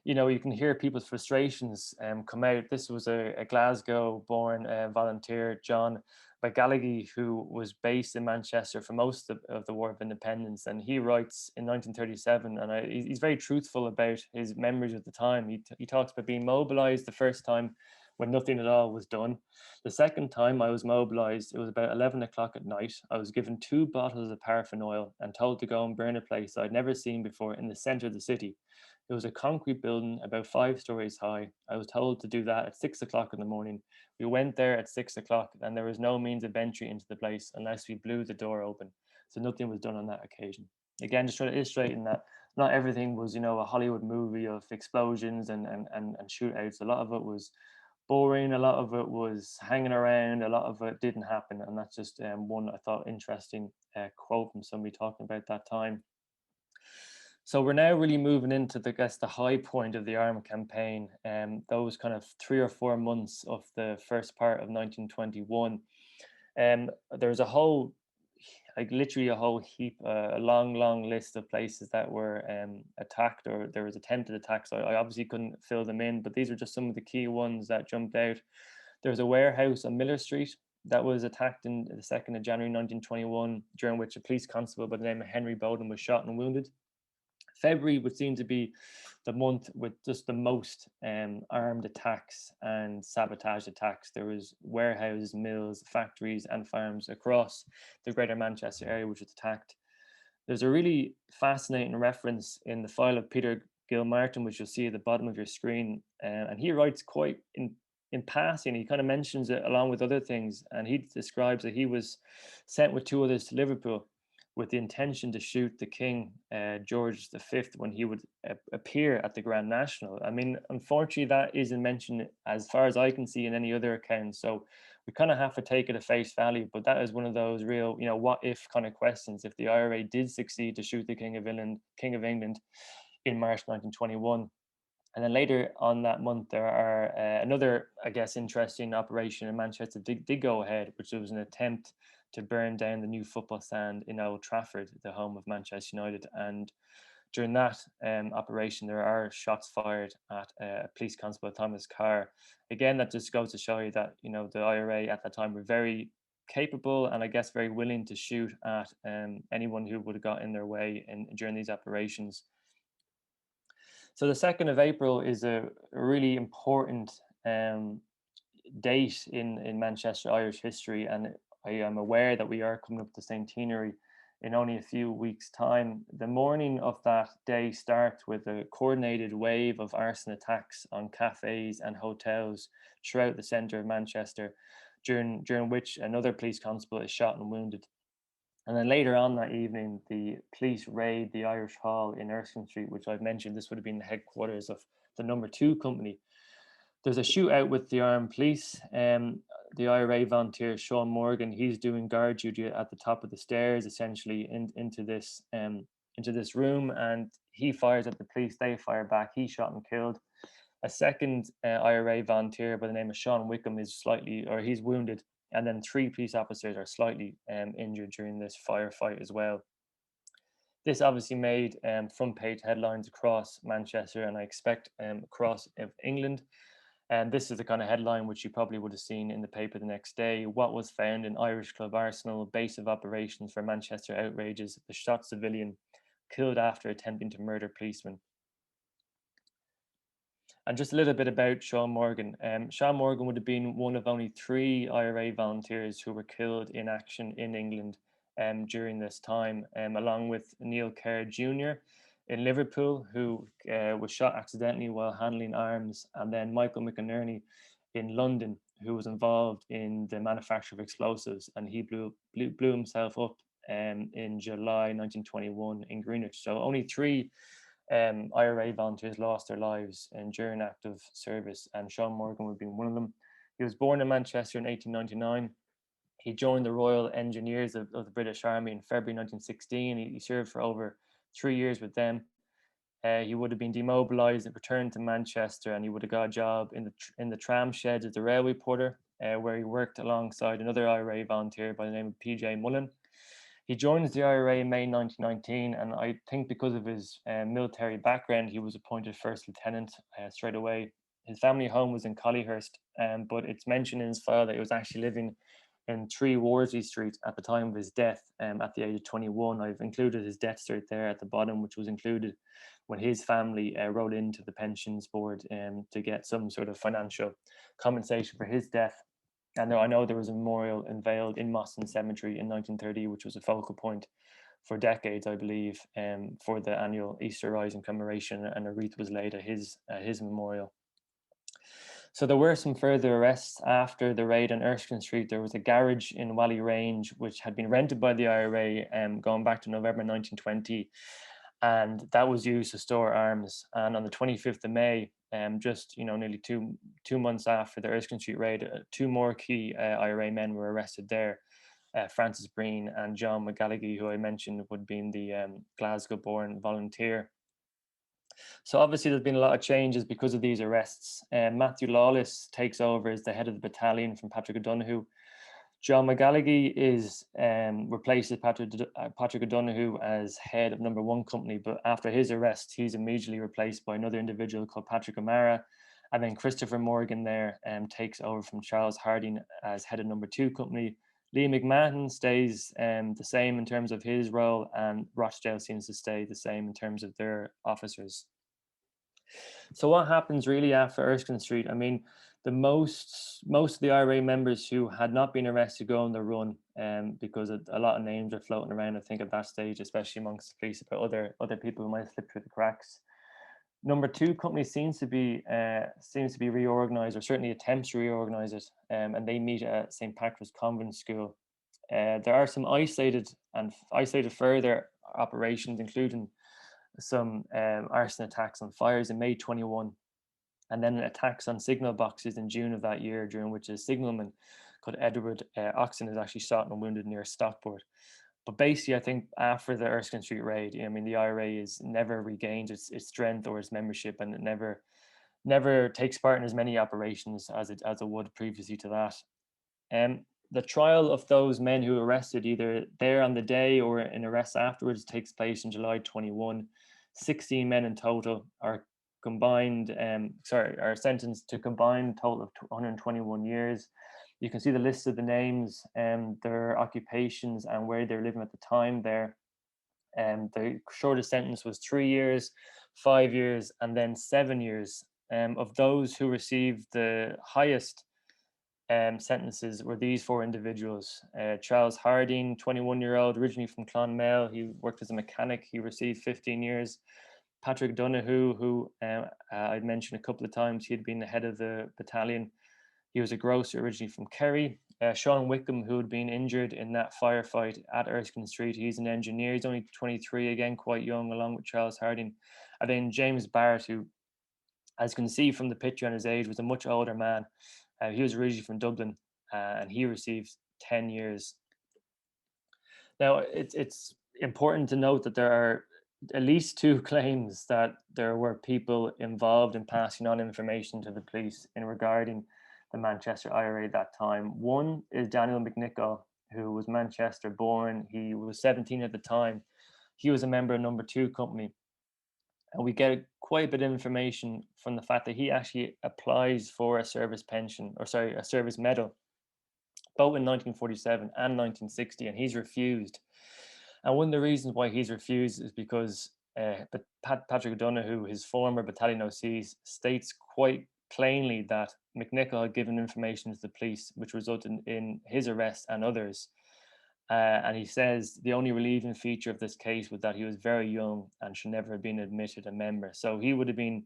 you know, you can hear people's frustrations come out. This was a Glasgow-born volunteer, John Bagallaghy, who was based in Manchester for most of the War of Independence. And he writes in 1937, and he's very truthful about his memories of the time. He talks about being mobilized the first time when nothing at all was done. The second time I was mobilized, it was about 11 o'clock at night. I was given 2 bottles of paraffin oil and told to go and burn a place I'd never seen before in the center of the city. It was a concrete building about 5 stories high. I was told to do that at 6 o'clock in the morning. We went there at 6 o'clock, and there was no means of entry into the place unless we blew the door open. So nothing was done on that occasion. Again, just trying to illustrate in that not everything was, you know, a Hollywood movie of explosions and shootouts. A lot of it was boring, a lot of it was hanging around, a lot of it didn't happen. And that's just one, I thought, interesting quote from somebody talking about that time. So we're now really moving into the high point of the armed campaign, those kind of 3 or 4 months of the first part of 1921. There's a whole, like literally a whole heap, a long list of places that were attacked, or there was attempted attacks. So I obviously couldn't fill them in, but these are just some of the key ones that jumped out. There was a warehouse on Miller Street that was attacked in the 2nd of January 1921, during which a police constable by the name of Henry Bowden was shot and wounded. February would seem to be the month with just the most armed attacks and sabotage attacks. There was warehouses, mills, factories and farms across the greater Manchester area which was attacked. There's a really fascinating reference in the file of Peter Gilmartin, which you'll see at the bottom of your screen. And he writes quite in passing, he kind of mentions it along with other things. And he describes that he was sent with 2 others to Liverpool with the intention to shoot the King, George V, when he would appear at the Grand National. I mean, unfortunately, that isn't mentioned, as far as I can see, in any other account. So we kind of have to take it at face value. But that is one of those real, you know, what if kind of questions. If the IRA did succeed to shoot the King of England in March 1921. And then later on that month, there are another, I guess, interesting operation in Manchester did go ahead, which was an attempt to burn down the new football stand in Old Trafford, the home of Manchester United. And during that operation, there are shots fired at police constable Thomas Carr. Again, that just goes to show you that, you know, the IRA at that time were very capable and I guess very willing to shoot at anyone who would have got in their way during these operations. So the 2nd of April is a really important date in Manchester Irish history, and I am aware that we are coming up to the centenary in only a few weeks' time. The morning of that day starts with a coordinated wave of arson attacks on cafes and hotels throughout the centre of Manchester, during which another police constable is shot and wounded. And then later on that evening, the police raid the Irish Hall in Erskine Street, which I've mentioned. This would have been the headquarters of the Number 2 Company. There's a shootout with the armed police. The IRA volunteer, Sean Morgan, he's doing guard duty at the top of the stairs, essentially into this room, and he fires at the police. They fire back. He's shot and killed. A second IRA volunteer by the name of Sean Wickham he's wounded. And then 3 police officers are slightly injured during this firefight as well. This obviously made front page headlines across Manchester, and I expect across England. And this is the kind of headline which you probably would have seen in the paper the next day. What was found in Irish Club Arsenal, base of operations for Manchester outrages, the shot civilian killed after attempting to murder policeman. And just a little bit about Sean Morgan. Sean Morgan would have been one of only 3 IRA volunteers who were killed in action in England during this time, along with Neil Kerr Jr. in Liverpool, who was shot accidentally while handling arms, and then Michael McInerney in London, who was involved in the manufacture of explosives, and he blew himself up in July 1921 in Greenwich. So only 3 IRA volunteers lost their lives during active service, and Sean Morgan would have been one of them. He was born in Manchester in 1899. He joined the Royal Engineers of the British Army in February 1916. He served for over 3 years with them. He would have been demobilised and returned to Manchester, and he would have got a job in the tram sheds as a railway porter, where he worked alongside another IRA volunteer by the name of PJ Mullen. He joins the IRA in May 1919, and I think because of his military background, he was appointed first lieutenant straight away. His family home was in Collyhurst, but it's mentioned in his file that he was actually living in 3 Worsley Street at the time of his death, at the age of 21. I've included his death cert there at the bottom, which was included when his family wrote into the pensions board to get some sort of financial compensation for his death. And I know there was a memorial unveiled in Moston Cemetery in 1930, which was a focal point for decades, I believe, for the annual Easter Rising commemoration, and a wreath was laid at his memorial. So there were some further arrests after the raid on Erskine Street. There was a garage in Whalley Range, which had been rented by the IRA going back to November 1920, and that was used to store arms. And on the 25th of May, just nearly two months after the Erskine Street raid, 2 more key IRA men were arrested there. Francis Breen and John McGallaghy, who I mentioned would have been the Glasgow-born volunteer. So obviously there's been a lot of changes because of these arrests. Matthew Lawless takes over as the head of the battalion from Patrick O'Donoghue. John McGallaghy replaces Patrick O'Donoghue as head of Number 1 Company, but after his arrest, he's immediately replaced by another individual called Patrick O'Mara. And then Christopher Morgan there takes over from Charles Harding as head of Number 2 Company. Lee McMahon stays the same in terms of his role, and Rochdale seems to stay the same in terms of their officers. So what happens really after Erskine Street? I mean, the most of the IRA members who had not been arrested go on the run, because a lot of names are floating around, I think, at that stage, especially amongst the police, about other people who might have slipped through the cracks. Number 2 Company seems to be reorganised, or certainly attempts to reorganise it, and they meet at St. Patrick's Convent School. There are some isolated further operations, including some arson attacks and fires in May 21, and then attacks on signal boxes in June of that year, during which a signalman called Edward Oxon is actually shot and wounded near Stockport. But basically, I think after the Erskine Street raid, I mean, the IRA is never regained its strength or its membership, and it never takes part in as many operations as it would previously to that. The trial of those men who were arrested, either there on the day or in arrests afterwards, takes place in July 21. 16 men in total are sentenced to combined total of 121 years. You can see the list of the names and their occupations and where they're living at the time there. The shortest sentence was 3 years, 5 years, and then 7 years. Of those who received the highest sentences were these four individuals. Charles Harding, 21-year-old, originally from Clonmel. He worked as a mechanic. He received 15 years. Patrick Donoghue, who I'd mentioned a couple of times, he had been the head of the battalion. He was a grocer originally from Kerry. Sean Wickham, who had been injured in that firefight at Erskine Street. He's an engineer. He's only 23, again, quite young, along with Charles Harding. And then James Barrett, who, as you can see from the picture on his age, was a much older man. He was originally from Dublin, and he received 10 years. Now, it's important to note that there are at least two claims that there were people involved in passing on information to the police in regarding the Manchester IRA at that time. One is Daniel McNichol, who was Manchester born. He was 17 at the time. He was a member of Number 2 Company. And we get quite a bit of information from the fact that he actually applies for a service pension, or sorry, a service medal, both in 1947 and 1960, and he's refused. And one of the reasons why he's refused is because Patrick Donoghue, his former battalion OC, states quite plainly that McNichol had given information to the police, which resulted in his arrest and others. And he says the only relieving feature of this case was that he was very young and should never have been admitted a member. So he would have been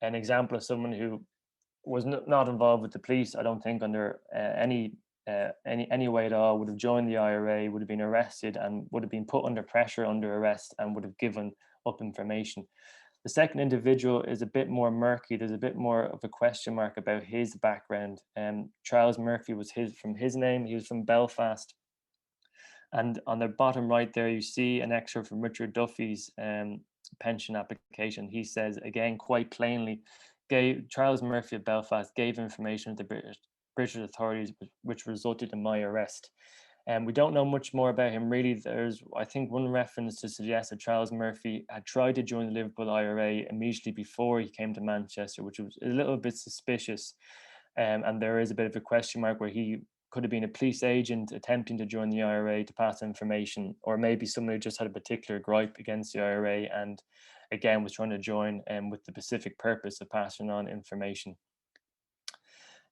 an example of someone who was not involved with the police, I don't think, under any way at all, would have joined the IRA, would have been arrested, and would have been put under pressure under arrest, and would have given up information. The second individual is a bit more murky. There's a bit more of a question mark about his background. Charles Murphy was from his name. He was from Belfast. And on the bottom right there, you see an excerpt from Richard Duffy's pension application. He says, again, quite plainly, Charles Murphy of Belfast gave information to the British authorities, which resulted in my arrest. And we don't know much more about him, really. There's, I think, one reference to suggest that Charles Murphy had tried to join the Liverpool IRA immediately before he came to Manchester, which was a little bit suspicious. And there is a bit of a question mark where he could have been a police agent attempting to join the IRA to pass information, or maybe someone who just had a particular gripe against the IRA and, again, was trying to join with the specific purpose of passing on information.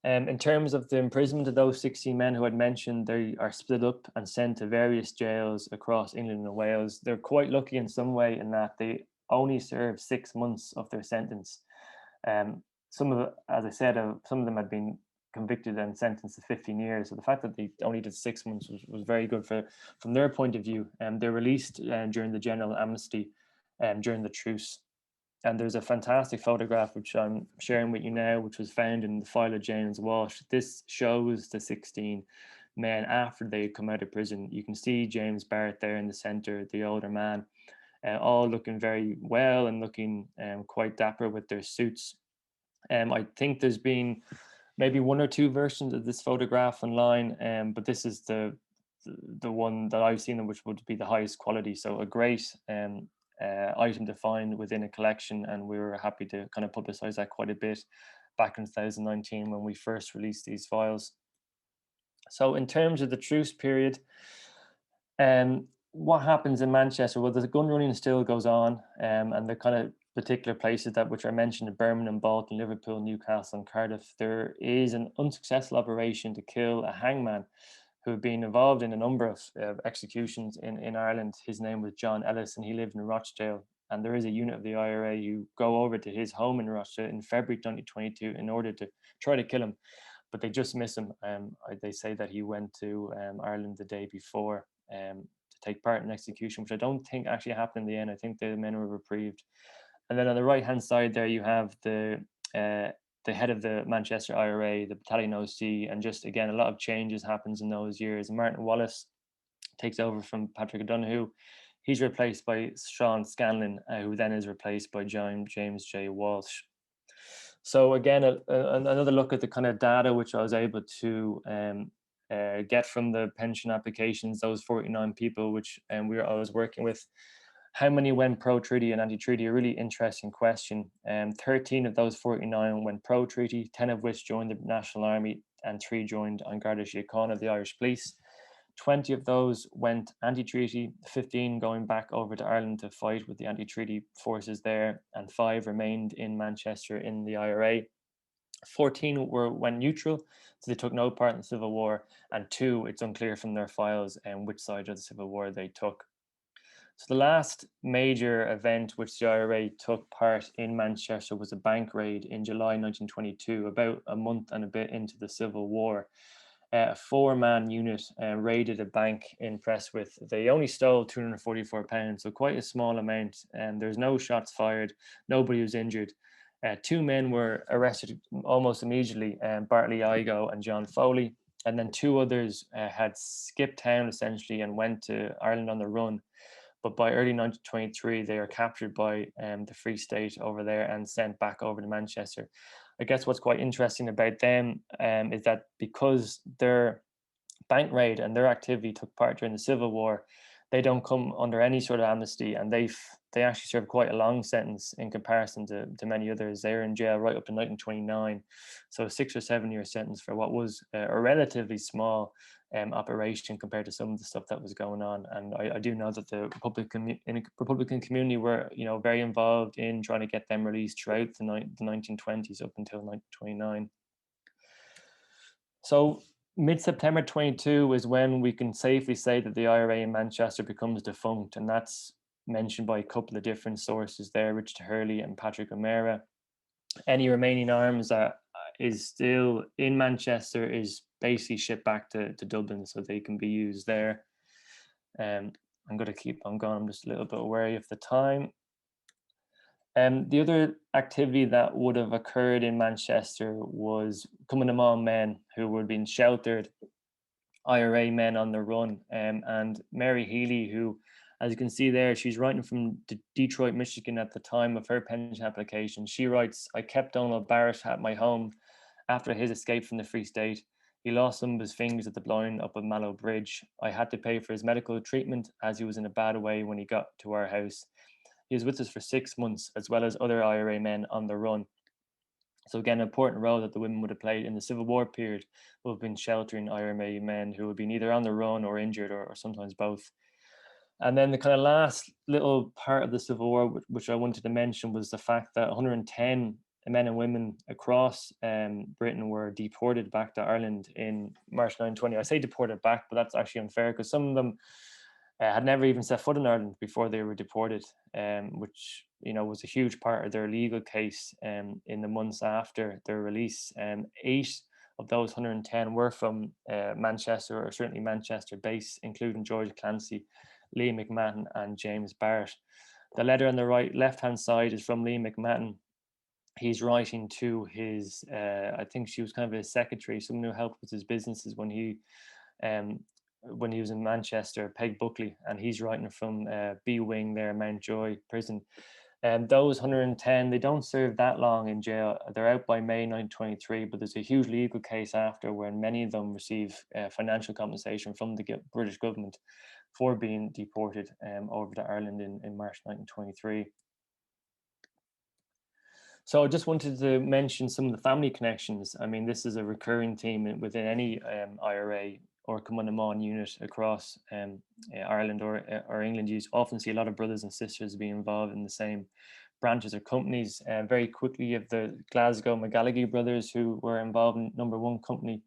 In terms of the imprisonment of those 16 men who I'd mentioned, they are split up and sent to various jails across England and Wales. They're quite lucky in some way in that they only served 6 months of their sentence. Some of, as I said, some of them had been convicted and sentenced to 15 years. So the fact that they only did 6 months was very good from their point of view. They're released during the general amnesty during the truce. And there's a fantastic photograph, which I'm sharing with you now, which was found in the file of James Walsh. This shows the 16 men after they come out of prison. You can see James Barrett there in the center, the older man, all looking very well and looking quite dapper with their suits. I think there's been maybe one or two versions of this photograph online, but this is the one that I've seen, which would be the highest quality. So a great item to find within a collection, and we were happy to kind of publicize that quite a bit back in 2019 when we first released these files. So in terms of the truce period, what happens in Manchester? Well, the gun running still goes on, and the kind of particular places that which I mentioned, Birmingham, Bolton, Liverpool, Newcastle, and Cardiff, there is an unsuccessful operation to kill a hangman who had been involved in a number of executions in Ireland. His name was John Ellis, and he lived in Rochdale. And there is a unit of the IRA who go over to his home in Rochdale in February 2022 in order to try to kill him, but they just miss him. They say that he went to Ireland the day before to take part in an execution, which I don't think actually happened in the end. I think the men were reprieved. And then on the right-hand side there, you have the head of the Manchester IRA, the battalion OC, and just, again, a lot of changes happens in those years. Martin Wallace takes over from Patrick Donoghue. He's replaced by Sean Scanlon, who then is replaced by James J. Walsh. So again, another look at the kind of data which I was able to get from the pension applications, those 49 people which I was working with. How many went pro-treaty and anti-treaty? A really interesting question. 13 of those 49 went pro-treaty, 10 of which joined the National Army, and 3 joined An Garda Síochána of the Irish Police. 20 of those went anti-treaty, 15 going back over to Ireland to fight with the anti-treaty forces there, and 5 remained in Manchester in the IRA. 14 went neutral, so they took no part in the Civil War, and 2, it's unclear from their files which side of the Civil War they took. So the last major event which the IRA took part in Manchester was a bank raid in July 1922, about a month and a bit into the Civil War. A 4-man unit raided a bank in Prestwith. They only stole £244, so quite a small amount, and there's no shots fired, nobody was injured. 2 men were arrested almost immediately, Bartley Igo and John Foley, and then 2 others had skipped town essentially and went to Ireland on the run. But by early 1923, they are captured by the Free State over there and sent back over to Manchester. I guess what's quite interesting about them is that because their bank raid and their activity took part during the Civil War, they don't come under any sort of amnesty, and they actually serve quite a long sentence in comparison to many others. They're in jail right up to 1929, so a 6 or 7 year sentence for what was a relatively small operation compared to some of the stuff that was going on. And I do know that the Republican community were, very involved in trying to get them released throughout the 1920s up until 1929. So mid-September 22 is when we can safely say that the IRA in Manchester becomes defunct, and that's mentioned by a couple of different sources there, Richard Hurley and Patrick O'Meara. Any remaining arms that is still in Manchester is basically shipped back to Dublin so they can be used there. I'm going to keep on going. I'm just a little bit wary of the time. The other activity that would have occurred in Manchester was coming among men who were being sheltered, IRA men on the run. And Mary Healy, who, as you can see there, she's writing from Detroit, Michigan at the time of her pension application. She writes, "I kept Donald Barrett at my home after his escape from the Free State. He lost some of his fingers at the blowing up of Mallow Bridge. I had to pay for his medical treatment as he was in a bad way when he got to our house. He was with us for 6 months, as well as other IRA men on the run." So again, an important role that the women would have played in the Civil War period would have been sheltering IRA men who had been either on the run or injured, or sometimes both. And then the kind of last little part of the Civil War, which I wanted to mention, was the fact that 110 men and women across Britain were deported back to Ireland in March 1920. I say deported back, but that's actually unfair because some of them had never even set foot in Ireland before they were deported, which was a huge part of their legal case in the months after their release. 8 of those 110 were from Manchester, or certainly Manchester base, including George Clancy, Lee McMahon and James Barrett. The letter on the left-hand side is from Lee McMahon. He's writing to his, I think she was kind of his secretary, someone who helped with his businesses when he was in Manchester, Peg Buckley, and he's writing from B Wing there, Mountjoy prison. And those 110, they don't serve that long in jail. They're out by May 1923, but there's a huge legal case after where many of them receive financial compensation from the British government for being deported over to Ireland in March 1923. So I just wanted to mention some of the family connections. I mean, this is a recurring theme within any IRA or Cumann unit across Ireland or England. You often see a lot of brothers and sisters being involved in the same branches or companies. Very quickly, you have the Glasgow McGallaghy brothers who were involved in number 1 company,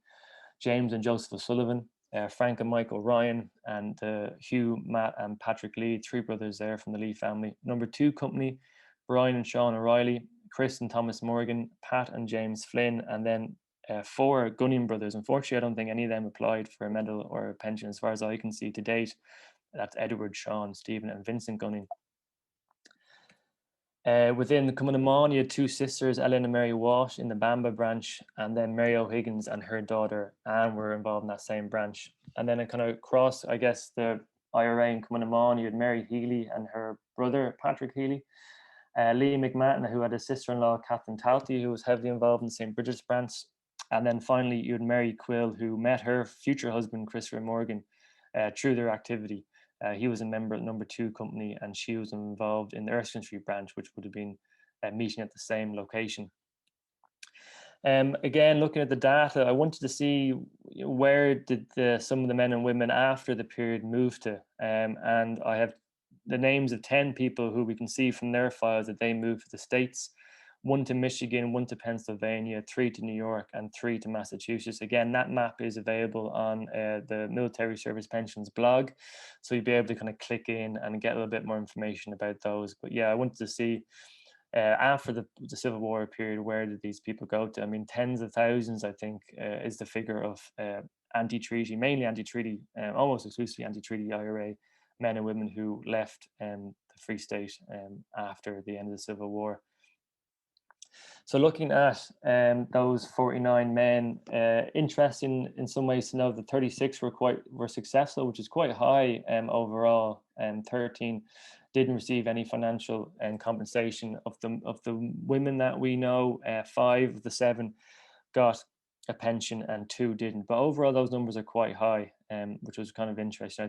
James and Joseph O'Sullivan, Frank and Michael Ryan, and Hugh, Matt and Patrick Lee, 3 brothers there from the Lee family. Number 2 company, Brian and Sean O'Reilly, Chris and Thomas Morgan, Pat and James Flynn, and then 4 Gunning brothers. Unfortunately, I don't think any of them applied for a medal or a pension as far as I can see to date. That's Edward, Sean, Stephen and Vincent Gunning. Within the Cumann, you had 2 sisters, Ellen and Mary Walsh in the Bamba branch, and then Mary O'Higgins and her daughter Anne were involved in that same branch. And then it kind of crossed, I guess, the IRA and Cumann, you had Mary Healy and her brother Patrick Healy, Lee McMahon, who had a sister-in-law, Catherine Talty, who was heavily involved in the St. Bridget's branch. And then finally, you had Mary Quill, who met her future husband, Christopher Morgan, through their activity. He was a member of number 2 company, and she was involved in the Erskine Street branch, which would have been meeting at the same location. Again, looking at the data, I wanted to see where did some of the men and women after the period move to, and I have the names of 10 people who we can see from their files that they moved to the States, 1 to Michigan, 1 to Pennsylvania, 3 to New York, and 3 to Massachusetts. Again, that map is available on the Military Service Pensions blog, so you'll be able to kind of click in and get a little bit more information about those. But yeah, I wanted to see after the Civil War period, where did these people go to? I mean, tens of thousands, I think, is the figure of anti-treaty, mainly anti-treaty, almost exclusively anti-treaty IRA men and women who left the Free State after the end of the Civil War. So looking at those 49 men, interesting in some ways to know that 36 were successful, which is quite high overall. 13 didn't receive any financial compensation. Of the women that we know, 5 of the 7 got a pension and 2 didn't. But overall, those numbers are quite high, which was kind of interesting.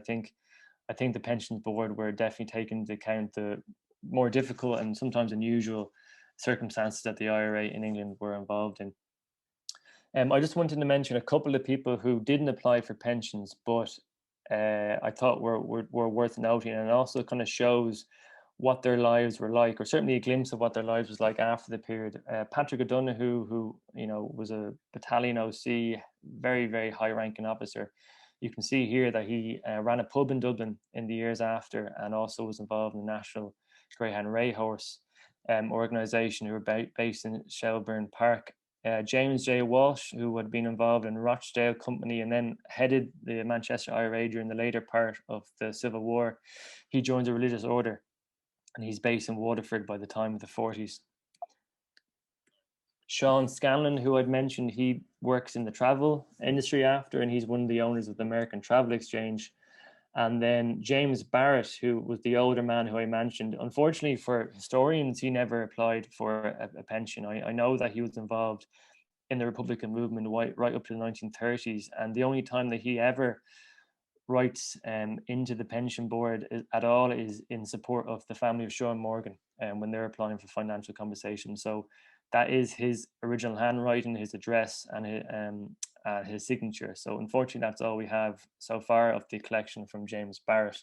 I think the pensions board were definitely taking into account the more difficult and sometimes unusual circumstances that the IRA in England were involved in. I just wanted to mention a couple of people who didn't apply for pensions, but I thought were worth noting, and it also kind of shows what their lives were like, or certainly a glimpse of what their lives was like after the period. Patrick O'Donoghue, who was a battalion OC, very, very high-ranking officer. You can see here that he ran a pub in Dublin in the years after, and also was involved in the National Greyhound Racehorse organisation, who were based in Shelburne Park. James J. Walsh, who had been involved in Rochdale Company and then headed the Manchester IRA during the later part of the Civil War. He joined a religious order, and he's based in Waterford by the time of the 40s. Sean Scanlon, who I'd mentioned, he works in the travel industry after, and he's one of the owners of the American Travel Exchange. And then James Barrett, who was the older man who I mentioned. Unfortunately for historians, he never applied for a pension. I know that he was involved in the Republican movement right up to the 1930s. And the only time that he ever writes into the pension board at all is in support of the family of Sean Morgan when they're applying for financial compensation. So that is his original handwriting, his address, and his signature. So unfortunately, that's all we have so far of the collection from James Barrett.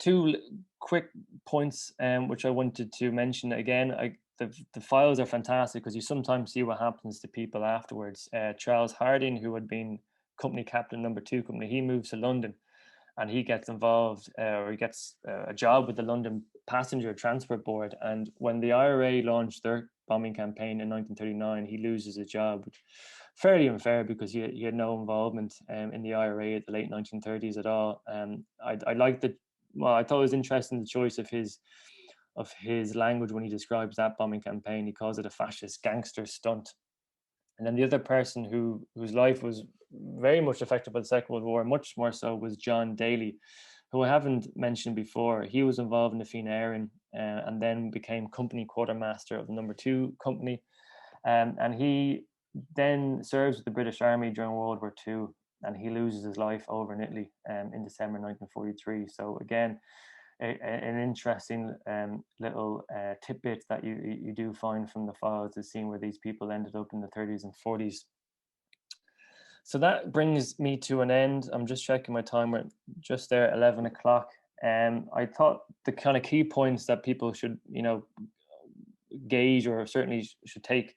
2 quick points which I wanted to mention again. The files are fantastic because you sometimes see what happens to people afterwards. Charles Harding, who had been company captain number 2 company, he moves to London, and he gets involved, or he gets a job with the London Passenger Transport Board. And when the IRA launched their bombing campaign in 1939, he loses a job, which fairly unfair because he had no involvement in the IRA at the late 1930s at all. I thought it was interesting the choice of his language when he describes that bombing campaign. He calls it a fascist gangster stunt. And then the other person whose life was very much affected by the Second World War, much more so, was John Daly, who I haven't mentioned before. He was involved in the Fianna Éireann and then became company quartermaster of the number 2 company. And he then serves with the British Army during World War II, and he loses his life over in Italy in December 1943. So again, an interesting little tidbit that you do find from the files is seeing where these people ended up in the 30s and 40s. So that brings me to an end. I'm just checking my time. We're just there at 11 o'clock. I thought the kind of key points that people should, gauge, or certainly should take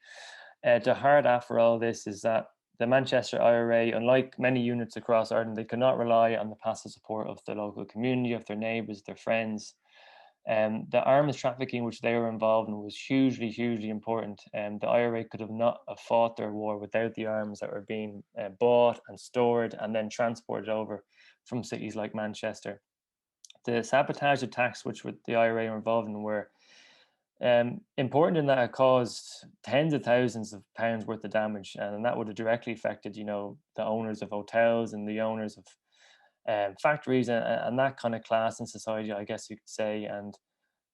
to heart after all this, is that the Manchester IRA, unlike many units across Ireland, they cannot rely on the passive support of the local community, of their neighbours, their friends. The arms trafficking which they were involved in was hugely, hugely important. The IRA could have not have fought their war without the arms that were being bought and stored and then transported over from cities like Manchester. The sabotage attacks which the IRA were involved in were important in that it caused tens of thousands of pounds worth of damage, and that would have directly affected, the owners of hotels and the owners of factories and that kind of class in society, I guess you could say. And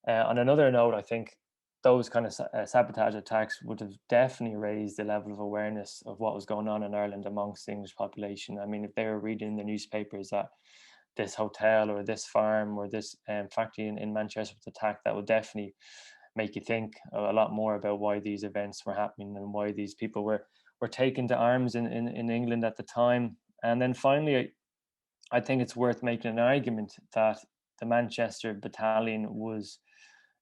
on another note, I think those kind of sabotage attacks would have definitely raised the level of awareness of what was going on in Ireland amongst the English population. I mean, if they were reading in the newspapers that this hotel or this farm or this factory in Manchester was attacked, that would definitely make you think a lot more about why these events were happening and why these people were taken to arms in England at the time. And then finally, I think it's worth making an argument that the Manchester Battalion was,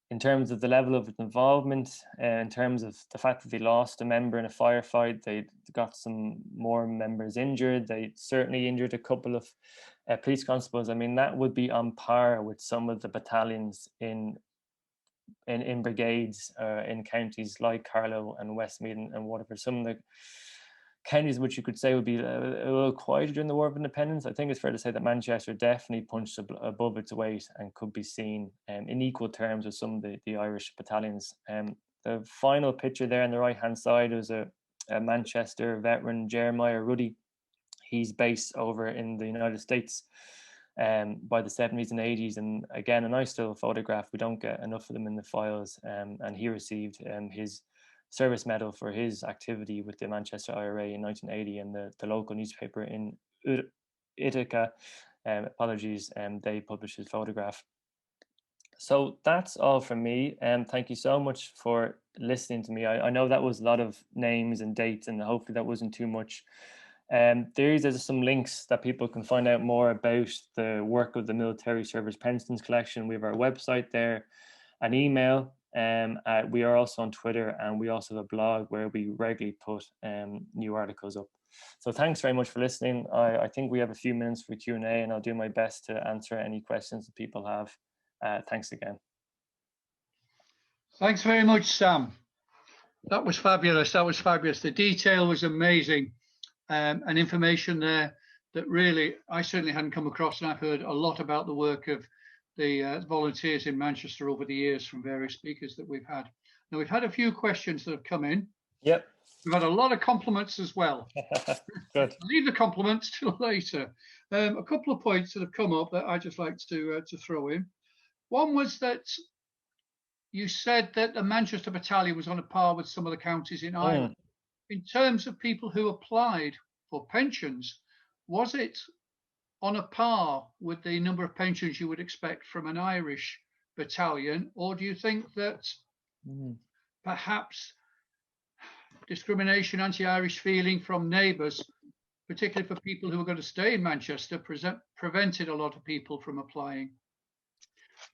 in terms of the level of involvement, in terms of the fact that they lost a member in a firefight, they got some more members injured, they certainly injured a couple of police constables. I mean, that would be on par with some of the battalions in brigades in counties like Carlow and Westmeath and Waterford. Some of the counties which you could say would be a little quieter during the War of Independence. I think it's fair to say that Manchester definitely punched above its weight and could be seen in equal terms with some of the Irish battalions. The final picture there on the right hand side was a Manchester veteran, Jeremiah Ruddy. He's based over in the United States by the 70s and 80s, and again, a nice little photograph. We don't get enough of them in the files, and he received his service medal for his activity with the Manchester IRA in 1980, and the local newspaper in Ithaca, they published his photograph. So that's all from me, and thank you so much for listening to me. I know that was a lot of names and dates, and hopefully that wasn't too much. There's some links that people can find out more about the work of the Military Service Pensions Collection. We have our website there, an email. We are also on Twitter, and we also have a blog where we regularly put new articles up. So thanks very much for listening. I think we have a few minutes for Q&A, and I'll do my best to answer any questions that people have. Thanks again. Thanks very much, Sam. That was fabulous. That was fabulous. The detail was amazing, and information there that really I certainly hadn't come across, and I've heard a lot about the work of the volunteers in Manchester over the years from various speakers that we've had. Now, we've had a few questions that have come in. Yep. We've had a lot of compliments as well. Good. Leave the compliments till later. A couple of points that have come up that I'd just like to throw in. One was that you said that the Manchester Battalion was on a par with some of the counties in Ireland. In terms of people who applied for pensions, was it on a par with the number of pensions you would expect from an Irish battalion, or do you think that perhaps discrimination, anti-Irish feeling from neighbours, particularly for people who are going to stay in Manchester, prevented a lot of people from applying?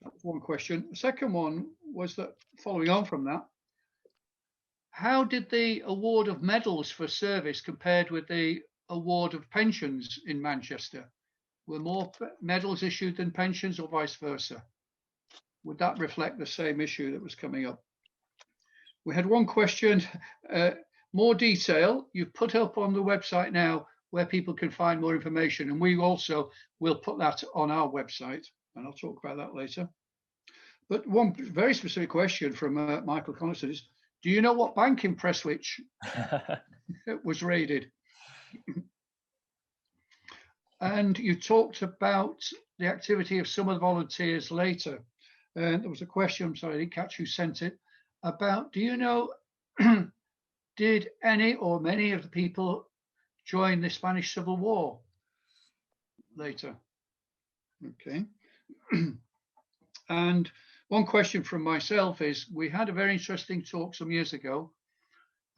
That was one question. The second one was that, following on from that, how did the award of medals for service compared with the award of pensions in Manchester? Were more medals issued than pensions, or vice versa? Would that reflect the same issue that was coming up? We had one question, more detail. You've put up on the website now where people can find more information, and we also will put that on our website, and I'll talk about that later. But one very specific question from Michael Conniston is, do you know what bank in Prestwich was raided? And you talked about the activity of some of the volunteers later. There was a question, I'm sorry, I didn't catch who sent it, about, do you know, did any or many of the people join the Spanish Civil War later? Okay. And one question from myself is, we had a very interesting talk some years ago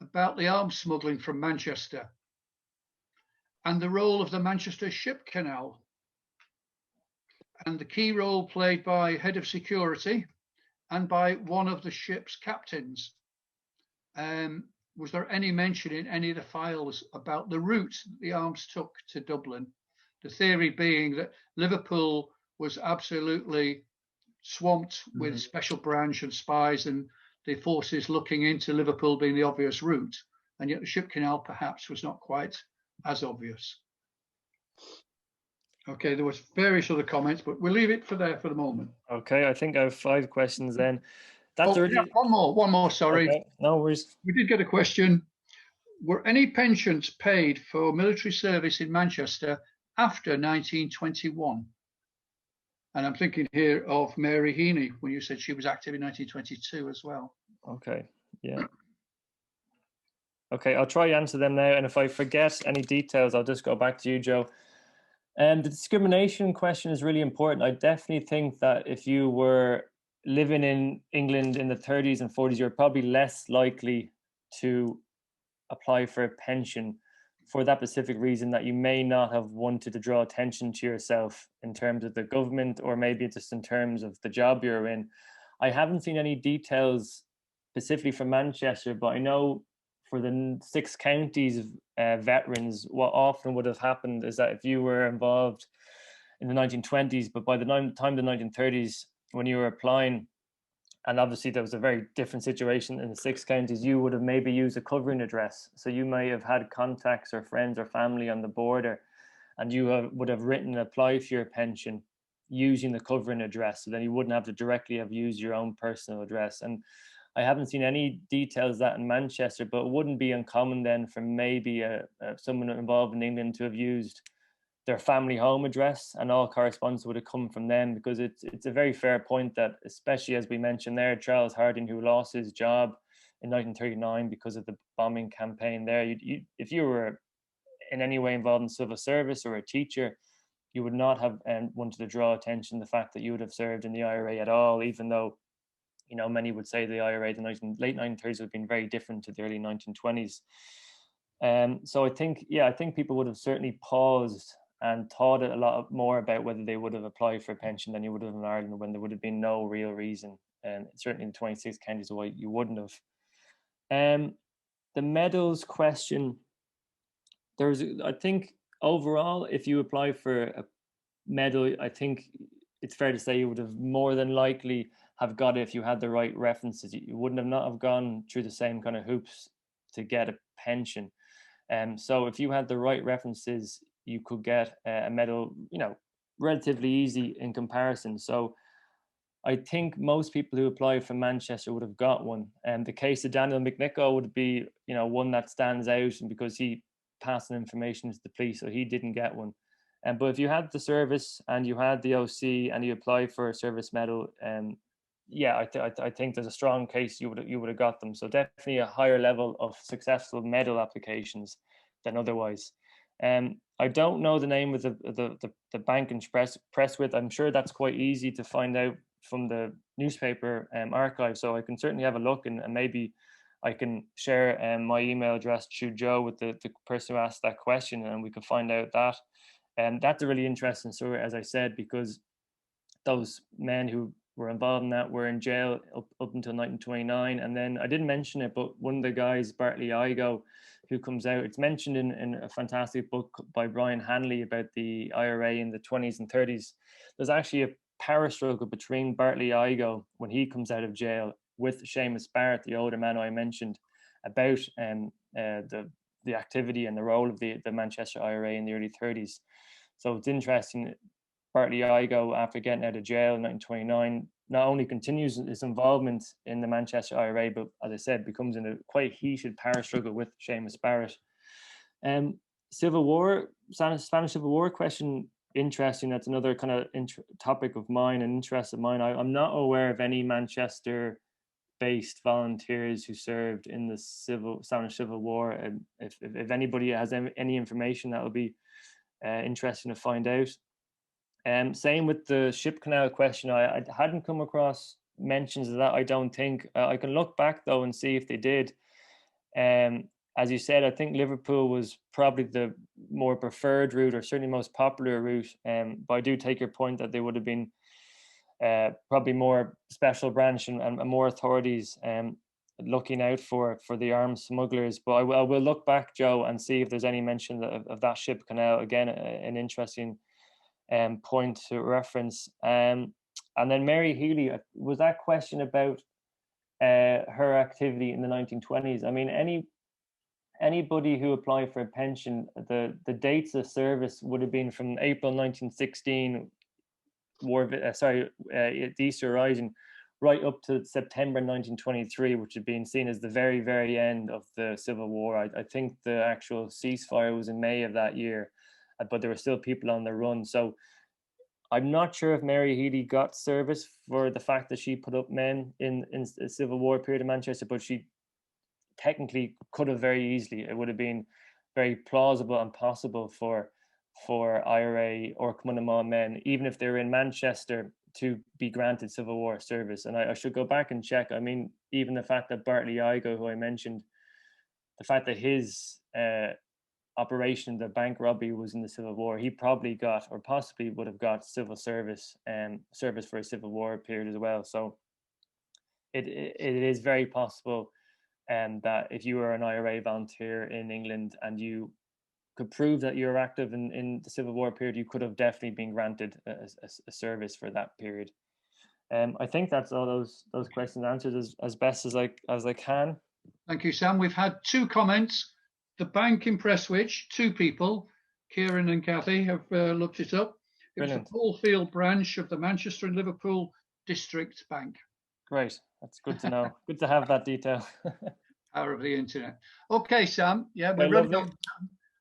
about the arms smuggling from Manchester and the role of the Manchester Ship Canal, and the key role played by head of security and by one of the ship's captains. Was there any mention in any of the files about the route the arms took to Dublin? The theory being that Liverpool was absolutely swamped with special branch and spies and the forces looking into Liverpool being the obvious route, and yet the ship canal perhaps was not quite as obvious. Okay, there was various other comments, but we'll leave it for there for the moment. Okay, I think I have 5 questions then. That's yeah, one more, sorry. Okay, no worries. We did get a question. Were any pensions paid for military service in Manchester after 1921? And I'm thinking here of Mary Heaney, when you said she was active in 1922 as well. Okay, yeah. Okay, I'll try to answer them now, and if I forget any details, I'll just go back to you, Joe. The discrimination question is really important. I definitely think that if you were living in England in the 30s and 40s, you're probably less likely to apply for a pension for that specific reason, that you may not have wanted to draw attention to yourself in terms of the government, or maybe just in terms of the job you're in. I haven't seen any details specifically for Manchester, but I know for the 6 counties veterans, what often would have happened is that if you were involved in the 1920s, but by the time the 1930s, when you were applying, and obviously there was a very different situation in the 6 counties, you would have maybe used a covering address. So you may have had contacts or friends or family on the border, and you would have written apply for your pension using the covering address. So then you wouldn't have to directly have used your own personal address. And I haven't seen any details of that in Manchester, but it wouldn't be uncommon then for maybe someone involved in England to have used their family home address, and all correspondence would have come from them, because it's a very fair point that, especially as we mentioned there, Charles Harding, who lost his job in 1939 because of the bombing campaign there, if you were in any way involved in civil service or a teacher, you would not have wanted to draw attention to the fact that you would have served in the IRA at all, even though, you know, many would say the IRA, the late 1930s, would have been very different to the early 1920s. So I think people would have certainly paused and thought a lot more about whether they would have applied for a pension than you would have in Ireland, when there would have been no real reason, and certainly in the 26 counties why you wouldn't have. The medals question, I think overall, if you apply for a medal, I think it's fair to say you would have more than likely have got it if you had the right references. You wouldn't have not have gone through the same kind of hoops to get a pension. So if you had the right references, you could get a medal, you know, relatively easy in comparison. So I think most people who apply for Manchester would have got one. And the case of Daniel McNichol would be, you know, one that stands out, and because he passed on information to the police, so he didn't get one. But if you had the service and you had the OC and you applied for a service medal, yeah, I think there's a strong case you would have got them. So definitely a higher level of successful medal applications than otherwise. I don't know the name of the bank and press with. I'm sure that's quite easy to find out from the newspaper archive. So I can certainly have a look, and maybe I can share my email address to Joe with the person who asked that question, and we can find out that. And that's a really interesting story, as I said, because those men who were involved in that were in jail up until 1929. And then I didn't mention it, but one of the guys, Bartley Igo, who comes out, it's mentioned in a fantastic book by Brian Hanley about the IRA in the 20s and 30s. There's actually a power struggle between Bartley Igo when he comes out of jail with Seamus Barrett, the older man I mentioned, about the activity and the role of the Manchester IRA in the early 30s. So it's interesting. Bartley Igo, after getting out of jail in 1929, not only continues his involvement in the Manchester IRA, but as I said, becomes in a quite heated power struggle with Seamus Barrett. Civil War, Spanish Civil War question, interesting. That's another kind of topic of mine and interest of mine. I'm not aware of any Manchester-based volunteers who served in the Spanish Civil War. And if anybody has any information, that would be interesting to find out. Same with the ship canal question. I hadn't come across mentions of that, I don't think. I can look back though and see if they did. As you said, I think Liverpool was probably the more preferred route, or certainly most popular route. But I do take your point that they would have been probably more special branch and more authorities looking out for the armed smugglers. But I will look back, Joe, and see if there's any mention of that ship canal. Again, an interesting point to reference. And then Mary Healy, was that question about her activity in the 1920s? I mean, anybody who applied for a pension, the dates of service would have been from April 1916, the Easter Rising, right up to September 1923, which had been seen as the very, very end of the Civil War. I think the actual ceasefire was in May of that year, but there were still people on the run. So I'm not sure if Mary Healy got service for the fact that she put up men in the Civil War period in Manchester, but she technically could have very easily. It would have been very plausible and possible for IRA or Cumann na mBan men, even if they were in Manchester, to be granted Civil War service. And I should go back and check. I mean, even the fact that Bartley Igo, who I mentioned, the fact that his operation, the bank robbery, was in the Civil War, he probably got, or possibly would have got, civil service service for a Civil War period as well. So it is very possible that if you were an IRA volunteer in England and you could prove that you're active in the Civil War period, you could have definitely been granted a service for that period. I think that's all those questions answered as best as I can. Thank you, Sam. We've had 2 comments. The bank in Prestwich, 2 people, Kieran and Kathy, have looked it up. It Brilliant. was the Poolfield branch of the Manchester and Liverpool District Bank. Great. That's good to know. Good to have that detail. Power of the internet. Okay, Sam. Yeah, we're Okay, ready. lovely.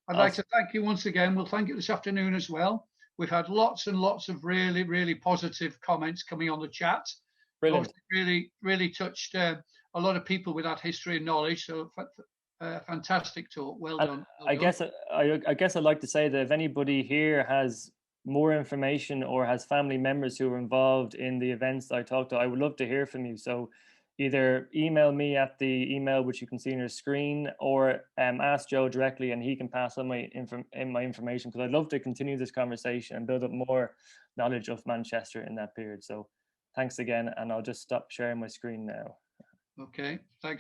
I'd like to thank you once again. We'll thank you this afternoon as well. We've had lots and lots of really, really positive comments coming on the chat. Brilliant. Really touched a lot of people with that history and knowledge. So fantastic talk. Well done. I guess I'd like to say that if anybody here has more information or has family members who are involved in the events that I talked to, I would love to hear from you. So either email me at the email which you can see on your screen, or ask Joe directly and he can pass on my information, because I'd love to continue this conversation and build up more knowledge of Manchester in that period. So thanks again, and I'll just stop sharing my screen now. Okay, thanks.